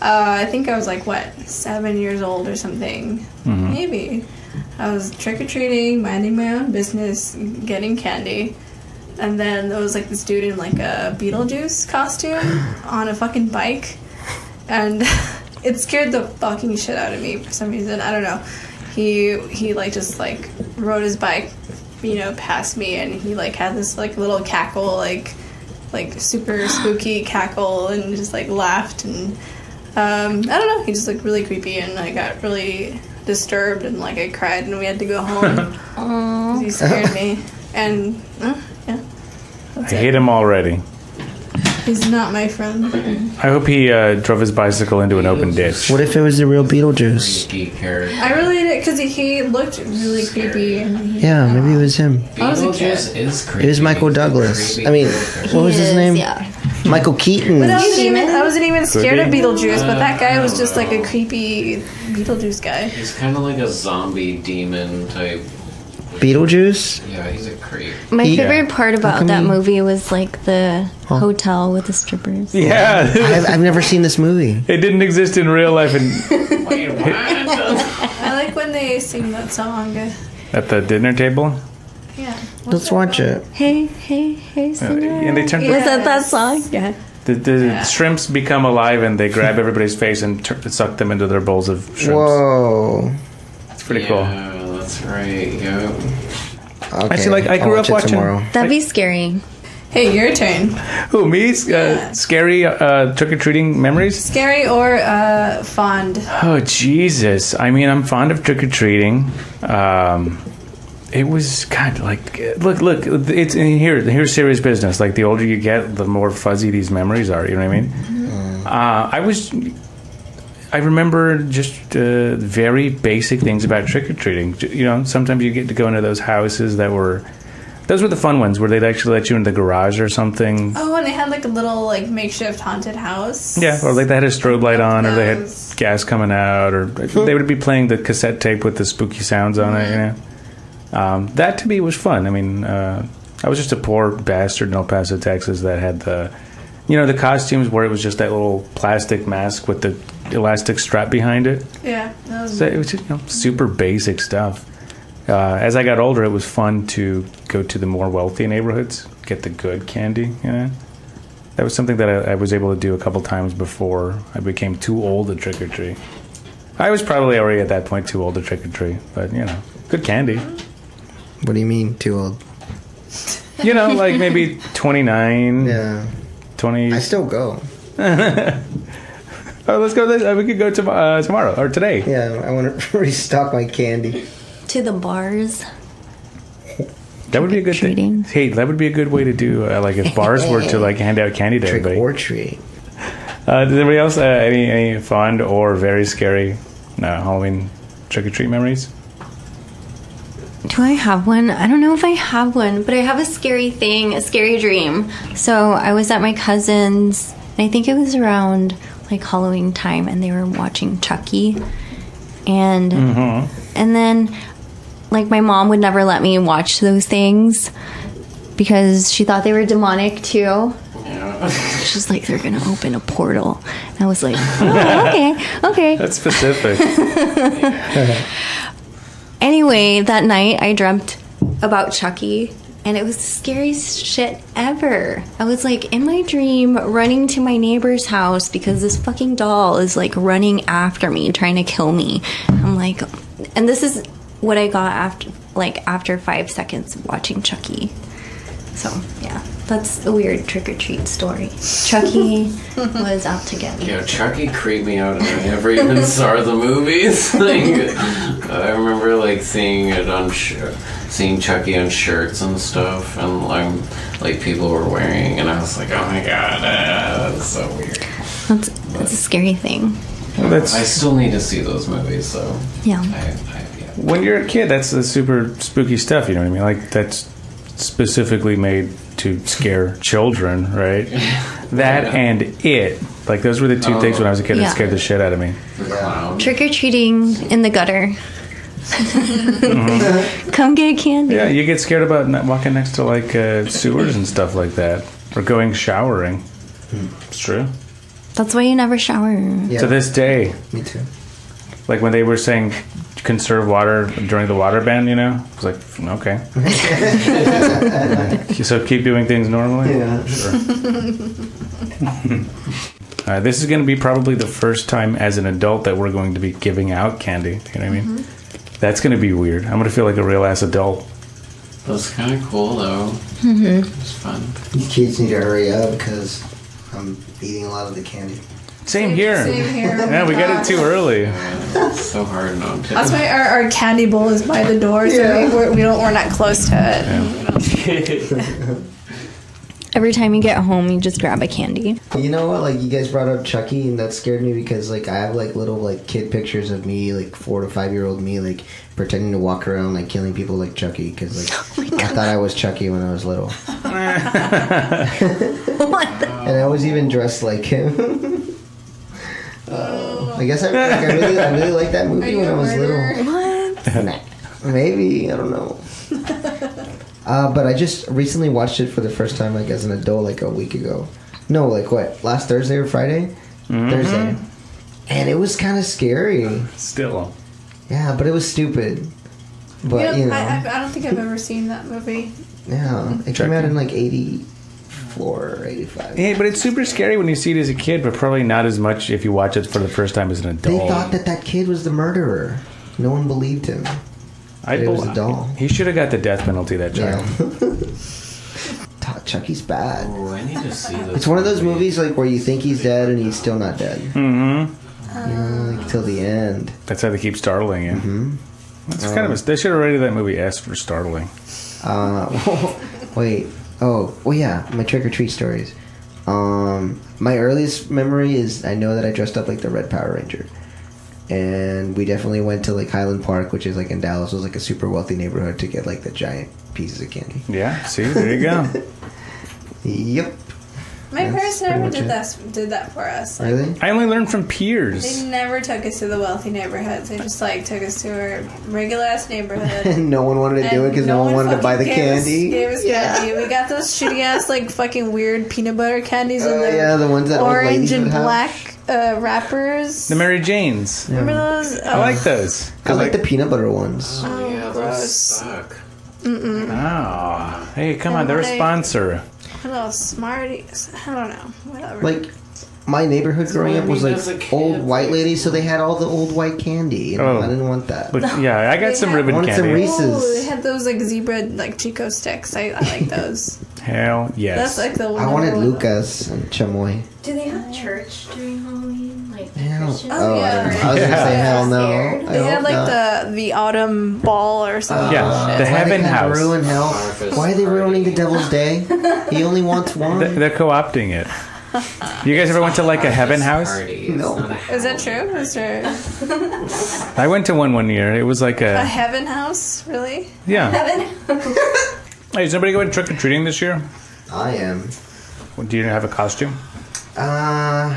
I think I was like 7 years old or something. Mm-hmm. Maybe. I was trick or treating, minding my own business, getting candy. And then there was like this dude in like a Beetlejuice costume on a fucking bike. And it scared the fucking shit out of me for some reason. I don't know. He like just like rode his bike, past me, and he like had this like little cackle, like super spooky cackle, and just like laughed, and I don't know, he just looked really creepy, and I got really disturbed, and like I cried, and we had to go home. 'Cause he scared me. And yeah, I hate him already. he's not my friend. I hope he drove his bicycle into an open ditch. What if it was the real Beetlejuice? Freaky character. I really did, because he looked really creepy, and he, Yeah, maybe it was him. I was a kid. Beetlejuice is creepy. It was Michael Douglas. Creepy I mean, character. what was his name? Yeah. Michael Keaton. But I wasn't even scared of be. Beetlejuice, but that guy was just like a creepy Beetlejuice guy. He's kind of like a zombie demon type. Beetlejuice? Yeah, he's a creep. My Yeah. favorite part about come that he- movie was like the hotel with the strippers. Yeah, I've never seen this movie. it didn't exist in real life Wait, what? I like when they sing that song. at the dinner table. Yeah. Let's watch it. Hey, hey, hey, singer. And they turn Was that Yes. song? Yeah. the shrimps become alive and they grab everybody's face and suck them into their bowls of shrimps. Whoa. It's pretty cool. Yeah, that's right. Yeah. Okay. Actually, like, I I'll grew watch up it watching- tomorrow. That'd be scary. Hey, your turn. Who, me? Scary trick-or-treating memories? Scary or fond? Oh, Jesus. I mean, I'm fond of trick-or-treating. It was kind of like, look, it's here's serious business. Like, the older you get, the more fuzzy these memories are, you know what I mean? I remember just very basic things about trick-or-treating. You know, sometimes you get to go into those houses those were the fun ones where they'd actually let you in the garage or something. Oh, and they had like a little like makeshift haunted house. Yeah, or like they had a strobe light on, or they had Those. gas coming out, or they would be playing the cassette tape with the spooky sounds on it. You know, that to me was fun. I mean, I was just a poor bastard in El Paso, Texas, that had the costumes where it was just that little plastic mask with the elastic strap behind it. Yeah. That was So it was just super basic stuff. As I got older, it was fun to go to the more wealthy neighborhoods, get the good candy. You know, that was something that I was able to do a couple times before I became too old to trick or treat. I was probably already at that point too old to trick or treat, but good candy. What do you mean, too old? Like maybe 29, Yeah. 20. I still go. Oh, let's go. We could go tomorrow or today. Yeah, I want to restock my candy. To the bars. That would be a good Trick-or-treating. thing. Hey, that would be a good way to do like if bars were to like hand out candy to Trick everybody. or treat. Does anybody else any fond or very scary Halloween trick or treat memories? Do I have one? I don't know if I have one, but I have a scary dream. So I was at my cousin's, and I think it was around like Halloween time, and they were watching Chucky. and then like my mom would never let me watch those things because she thought they were demonic too. She's like, they're gonna open a portal. And I was like, oh, okay. That's specific. Anyway, that night I dreamt about Chucky, and it was the scariest shit ever. I was like in my dream running to my neighbor's house because this fucking doll is like running after me, trying to kill me. I'm like, and this is what I got after 5 seconds of watching Chucky. So yeah, that's a weird trick-or-treat story. Chucky was out to get me. Yeah, Chucky creeped me out, and I never even saw the movies. Like, I remember like seeing it on seeing Chucky on shirts and stuff, and like people were wearing, and I was like, oh my god, that's so weird. That's a scary thing. I still need to see those movies, so Yeah. When you're a kid, that's the super spooky stuff, you know what I mean? Like, that's specifically made to scare children, right? That and It. Like, those were the two things when I was a kid that scared the shit out of me. The clown. Trick-or-treating in the gutter. Come get candy. Yeah, you get scared about walking next to, like, sewers and stuff like that. Or going showering. It's true. That's why you never shower. Yeah. To this day. Me too. Like, when they were saying conserve water during the water ban, you know? I was like, okay. So keep doing things normally? Yeah. Sure. This is going to be probably the first time as an adult that we're going to be giving out candy. You know what I mean? That's going to be weird. I'm going to feel like a real ass adult. That's kind of cool, though. It's fun. You kids need to hurry up because I'm eating a lot of the candy. Same here. Same here. Yeah, we got it too early. It's so hard not to. That's why our candy bowl is by the door, so we're not close to it. Every time you get home, you just grab a candy. You know what? Like, you guys brought up Chucky, and that scared me because, like, I have, like, little, like, kid pictures of me, like, 4 to 5-year-old me, like, pretending to walk around, like, killing people like Chucky because, like, I thought I was Chucky when I was little. And I was even dressed like him. I guess I really liked that movie when I was little. What? Nah, maybe, I don't know. But I just recently watched it for the first time, like, as an adult, like, a week ago. No, like, what, last Thursday or Friday? Thursday. And it was kind of scary. Still. Yeah, but it was stupid. But, you know. I don't think I've ever seen that movie. Yeah, it came out in, like, 84 or 85. Yeah, but it's super scary when you see it as a kid, but probably not as much if you watch it for the first time as an adult. They thought that kid was the murderer. No one believed him. It was a doll. He should have got the death penalty, that child. Chucky's bad. Oh, I need to see this. It's one of those movies, like, where you think he's dead and he's still not dead. Mm-hmm. You know, like, till the end. That's how they keep startling you. Mm-hmm. That's kind of they should have rated that movie S for startling. Wait. Oh, well, yeah. My trick-or-treat stories. My earliest memory is I know that I dressed up like the Red Power Ranger. And we definitely went to, like, Highland Park, which is, like, in Dallas. It was, like, a super wealthy neighborhood to get, like, the giant pieces of candy. Yeah, see? There you go. Yep. My That's parents never pretty did that for us. Like, Really? I only learned from peers. they never took us to the wealthy neighborhoods. They just like took us to our regular ass neighborhood. And no one wanted to do it because no one wanted to buy the candy. Gave us candy. We got those shitty ass like fucking weird peanut butter candies in the Yeah, the ones that old orange ladies and would have. black wrappers. The Mary Janes. Remember those? I like those. I like the peanut butter ones. Oh, yeah, those gross. suck. Oh, hey, come on, they're a sponsor. Little Smarties. I don't know. Whatever. Like, my neighborhood growing what I up was mean like as a kid, old white like- ladies, so they had all the old white candy. You know, Oh. I didn't want that. But yeah, I got some They ribbon wanted some candy. Reese's. Oh, they had those like zebra like Chico sticks. I like those. Hell yes. That's like the one. I wanted one. Lucas and Chamoy. Do they have church during Halloween? Like Hell. Christians? Oh, yeah. I don't know. I was gonna say hell no. Scared. I They had hope like not. the autumn ball or something. Yeah, Shit. the Why Heaven they had to House. ruin hell? Harvest Why are they ruining the party. Devil's Day? He only wants one. They're co-opting it. You guys ever went to like a Heaven House? Party. It's No. not a Is that true? Is there I went to one year. It was like a a heaven house? Really? yeah. Hey, is anybody going trick or treating this year? I am. Do you have a costume? I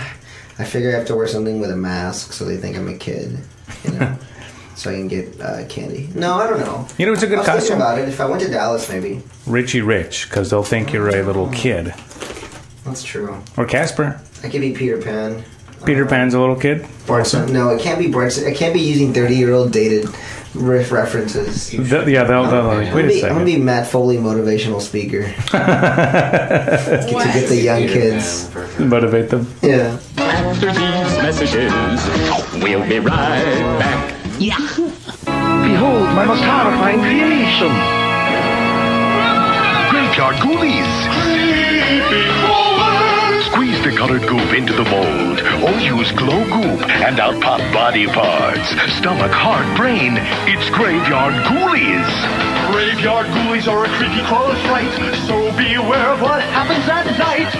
figure I have to wear something with a mask so they think I'm a kid. You know. so I can get candy. No, I don't know. You know, it's a good I was thinking costume. about it. If I went to Dallas, maybe. Richie Rich, because they'll think you're a little kid. That's true. Or Casper. I could be Peter Pan. Peter Pan's a little kid. Barton. No, it can't be Barton. I can't be using 30-year-old dated references. They'll like, wait a I'm second. gonna be Matt Foley, motivational speaker. to get the young kids. Motivate them. Yeah. After these messages, we'll be right back. Behold my most horrifying creation. Graveyard ghoulies. Squeeze the colored goop into the mold, or use glow goop and out pop body parts. Stomach, heart, brain. It's Graveyard Ghoulies. Graveyard Ghoulies are a creepy crawler fright, so beware of what happens at night.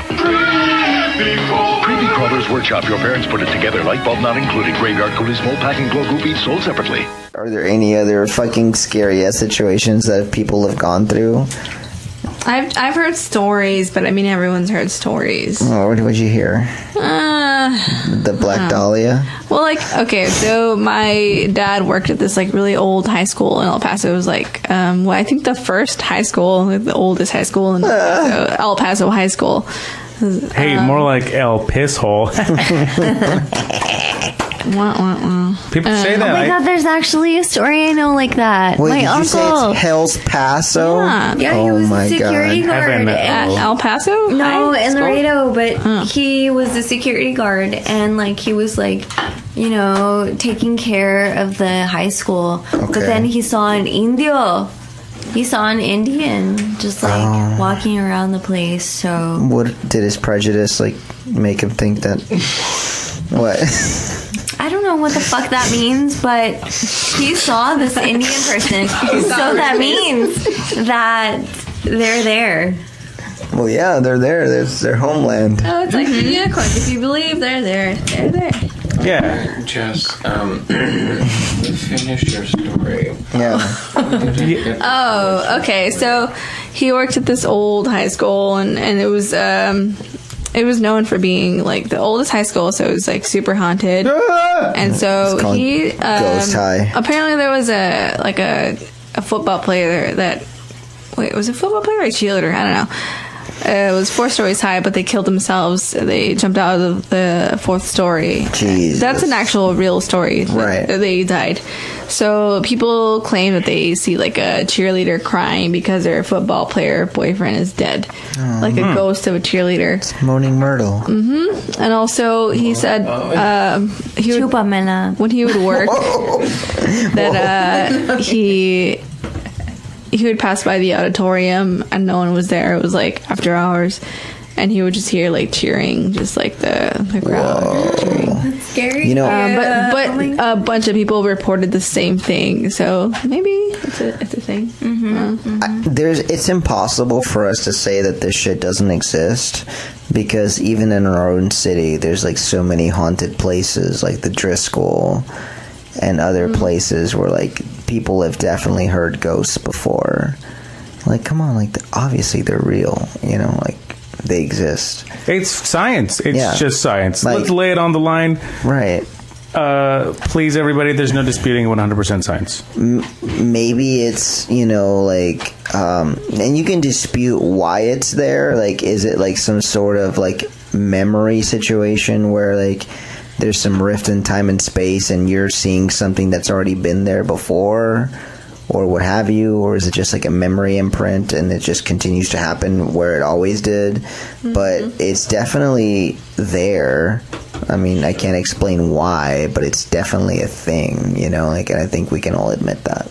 Creepy Crawlers Workshop. Your parents put it together. Light bulb not included. Graveyard Ghoulies, mold pack, and glow goop each sold separately. Are there any other fucking scary ass situations that people have gone through? I've heard stories, but I mean everyone's heard stories. Oh, what did you hear? The Black Dahlia? Well, like, okay, so my dad worked at this like really old high school in El Paso. It was like, I think the first high school, like the oldest high school in El Paso High School. Hey, more like El Piss Hole. Wah, wah, wah. People say that. Oh my god, there's actually a story I know like that. Wait, my did you say uncle. it's Hell's Paso? Yeah. Yeah, he Oh was my a security God. guard. Heaven. At and- El Paso? No, High in School? Laredo, but he was the security guard, and like he was like, you know, taking care of the high school. But Okay. then he saw an Indio. He saw an Indian just like walking around the place. So What did his prejudice like make him think that? What? I don't know what the fuck that means, but he saw this Indian person. So that means that they're there. Well, yeah, they're there. There's their homeland. Oh, it's like the unicorn. If you believe they're there, they're there. Yeah. Jess, finish your story. Yeah. Oh, okay. So he worked at this old high school, and it was known for being like the oldest high school, so it was like super haunted. And so It's called he Ghost High. apparently there was a football player that was it a football player or a cheerleader? I don't know. It was 4 stories high, but they killed themselves. They jumped out of the 4th story. Jesus. That's an actual real story. Right. They died. So people claim that they see like a cheerleader crying because their football player boyfriend is dead. Like a ghost of a cheerleader. Moaning Myrtle. And also he said he would, Chupamela. when he would work that he would pass by the auditorium and no one was there. It was like after hours, and he would just hear like cheering, just like the crowd cheering. Scary. You know, But a bunch of people reported the same thing, so maybe it's a thing. it's impossible for us to say that this shit doesn't exist because even in our own city, there's like so many haunted places, like the Driscoll and other places where like people have definitely heard ghosts before. Like, come on, like obviously they're real, you know, like they exist, It's science. It's Yeah. just science. Like- Let's lay it on the line. right? Please, everybody, there's no disputing 100% science. Maybe it's, you know, like and you can dispute why it's there. Like, is it like some sort of like memory situation where like there's some rift in time and space and you're seeing something that's already been there before or what have you, or is it just like a memory imprint and it just continues to happen where it always did? But it's definitely there. I mean, I can't explain why, but it's definitely a thing, you know, like, and I think we can all admit that.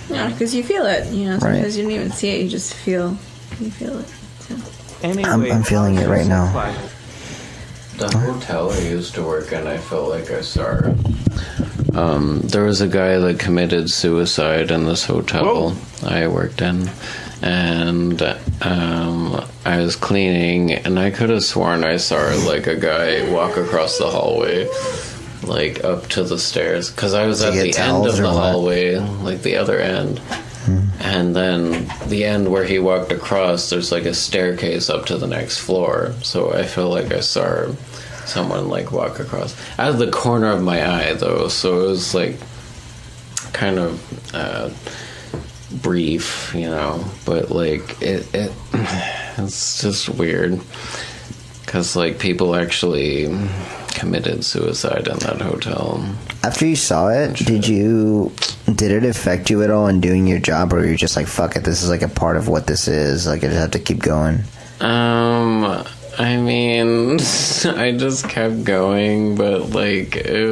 Yeah, because you feel it. You know, Right. sometimes you don't even see it. You just feel it. So. I'm feeling it right now. The hotel I used to work in, I felt like I saw her. There was a guy that committed suicide in this hotel I worked in, and I was cleaning, and I could have sworn I saw like a guy walk across the hallway, like up to the stairs, because I was To at get the end towels of or the what? hallway, like the other end. And then the end where he walked across, there's like a staircase up to the next floor. So I feel like I saw someone like walk across out of the corner of my eye, though. So it was like kind of brief, you know, but like it's just weird because like people actually committed suicide in that hotel. After you saw it, did it affect you at all in doing your job, or were you just like, fuck it, this is like a part of what this is, like I just have to keep going? I mean, I just kept going, but like it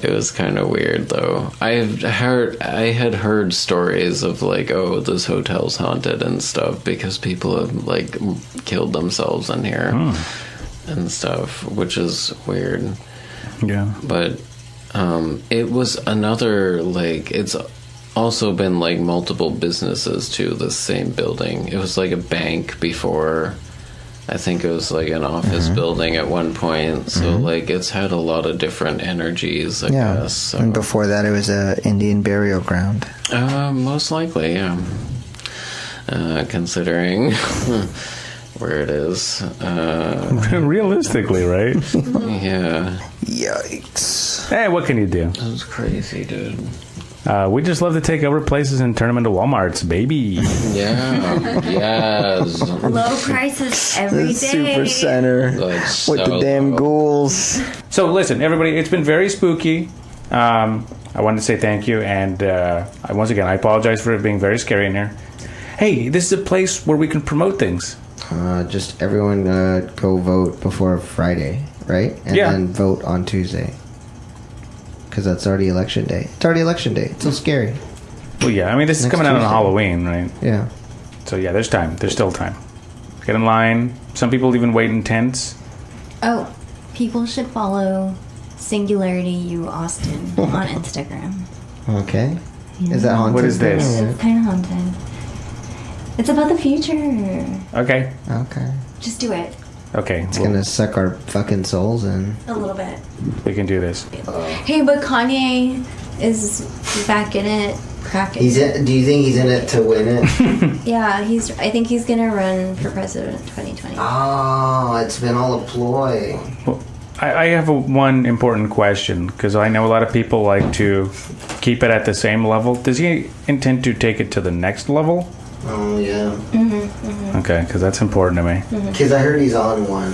was kind of weird though. I had heard stories of like, oh, this hotel's haunted and stuff because people have like killed themselves in here and stuff, which is weird. Yeah. But it was another, like, it's also been like multiple businesses to the same building. It was like a bank before. I think it was like an office building at one point. So like it's had a lot of different energies, I guess. So. And before that it was a Indian burial ground. Most likely, yeah. Considering where it is. Realistically, right? Yeah. Yikes. Hey, what can you do? That's crazy, dude. We just love to take over places and turn them into Walmarts, baby. Yeah. Yes. Low prices every day. Super center Like, with the so damn low. ghouls. So listen, everybody, it's been very spooky. I wanted to say thank you, and once again, I apologize for it being very scary in here. Hey, this is a place where we can promote things. Just everyone go vote before Friday, right? And then vote on Tuesday. Because that's already election day. It's already election day. It's so scary. Well, yeah, I mean, this is Next coming out on Tuesday. Halloween, right? Yeah. So yeah, there's time. There's still time. Get in line. Some people even wait in tents. Oh, people should follow Singularity U Austin on Instagram. Okay. Is that haunted? What is this? It's kind of haunted. It's about the future. Okay. Okay. Just do it. Okay. It's gonna suck our fucking souls in. A little bit. We can do this. Hey, but Kanye is back in it. Cracking. Do you think he's in it to win it? Yeah, I think he's gonna run for president in 2020. Oh, it's been all a ploy. Well, I have one important question, because I know a lot of people like to keep it at the same level. Does he intend to take it to the next level? Oh, yeah. Okay, because that's important to me. Because I heard he's on one.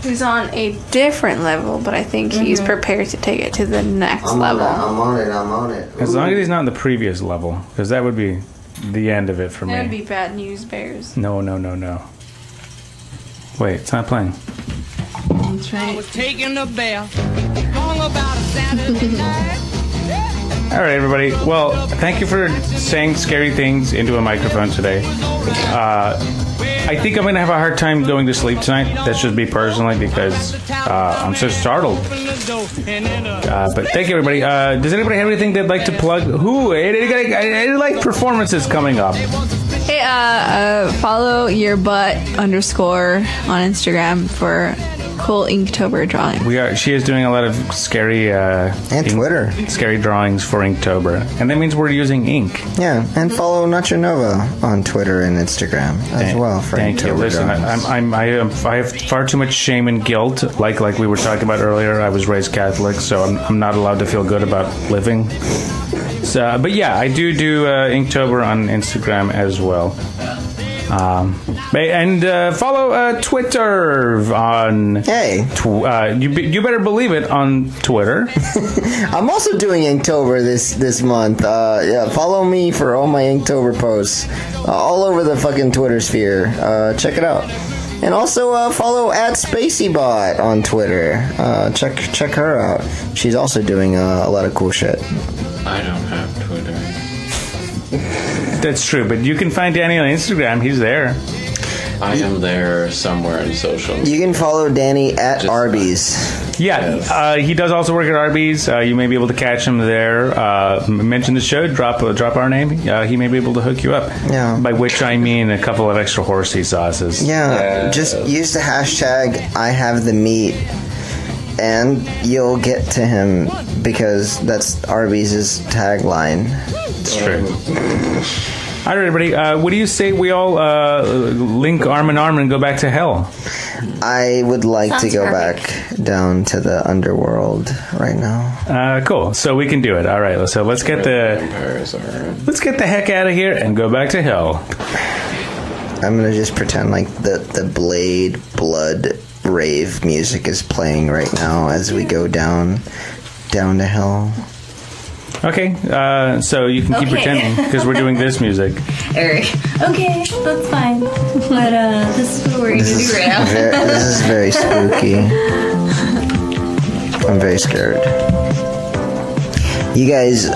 He's on a different level, but I think he's prepared to take it to the next level. I'm on it. As long as he's not in the previous level, because that would be the end of it for me. That would be bad news, Bears. No. Wait, it's not playing. That's right. Taking a bath, long about a Saturday night. All right, everybody. Well, thank you for saying scary things into a microphone today. I think I'm going to have a hard time going to sleep tonight. That's just me personally, because I'm so startled. But thank you, everybody. Does anybody have anything they'd like to plug? Any like performances coming up? Hey, follow your butt _ on Instagram for cool Inktober drawing. She is doing a lot of scary And Twitter. scary drawings for Inktober, and that means we're using ink. Yeah, and follow Nacho Nova on Twitter and Instagram as well. For Thank you. Inktober Listen, drawings. I have far too much shame and guilt. Like we were talking about earlier, I was raised Catholic, so I'm not allowed to feel good about living. So, but yeah, I do Inktober on Instagram as well. And follow Twitter on. Hey, you better believe it on Twitter. I'm also doing Inktober this month. Follow me for all my Inktober posts all over the fucking Twitter sphere. Check it out. And also follow @SpaceyBot on Twitter. Check her out. She's also doing a lot of cool shit. I don't have Twitter. That's true, but you can find Danny on Instagram. He's there. I am there somewhere in social media. You can follow Danny at Just- Arby's. Yeah, he does also work at Arby's. You may be able to catch him there. Mention the show, drop our name. He may be able to hook you up. Yeah. By which I mean a couple of extra horsey sauces. Yeah, just use the hashtag #IHaveTheMeat and you'll get to him, because that's Arby's tagline. It's true. All right, everybody. What do you say we all link arm in arm and go back to hell? I would like Sounds to go perfect. back down to the underworld right now. Cool. So we can do it. All right. So let's get the heck out of here and go back to hell. I'm gonna just pretend like the Blade Blood rave music is playing right now as we go down to hell. Okay. So you can keep Okay. pretending because we're doing this music. Eric. Okay, that's fine. But this is what we're going to do right now. This is very spooky. I'm very scared. You guys,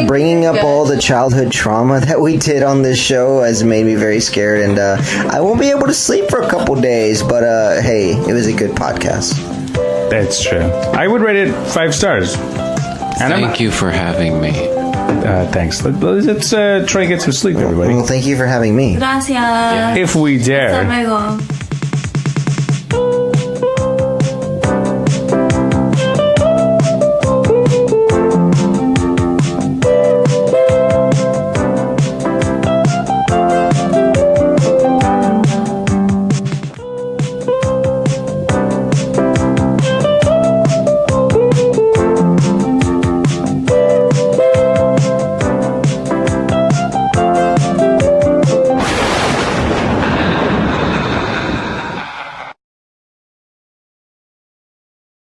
bringing up all the childhood trauma that we did on this show has made me very scared, and I won't be able to sleep for a couple days, but hey, it was a good podcast. That's true. I would rate it 5 stars. And Thank you for having me. Thanks. Let's try to get some sleep, everybody. Well, thank you for having me. Gracias. If we dare. Hasta luego.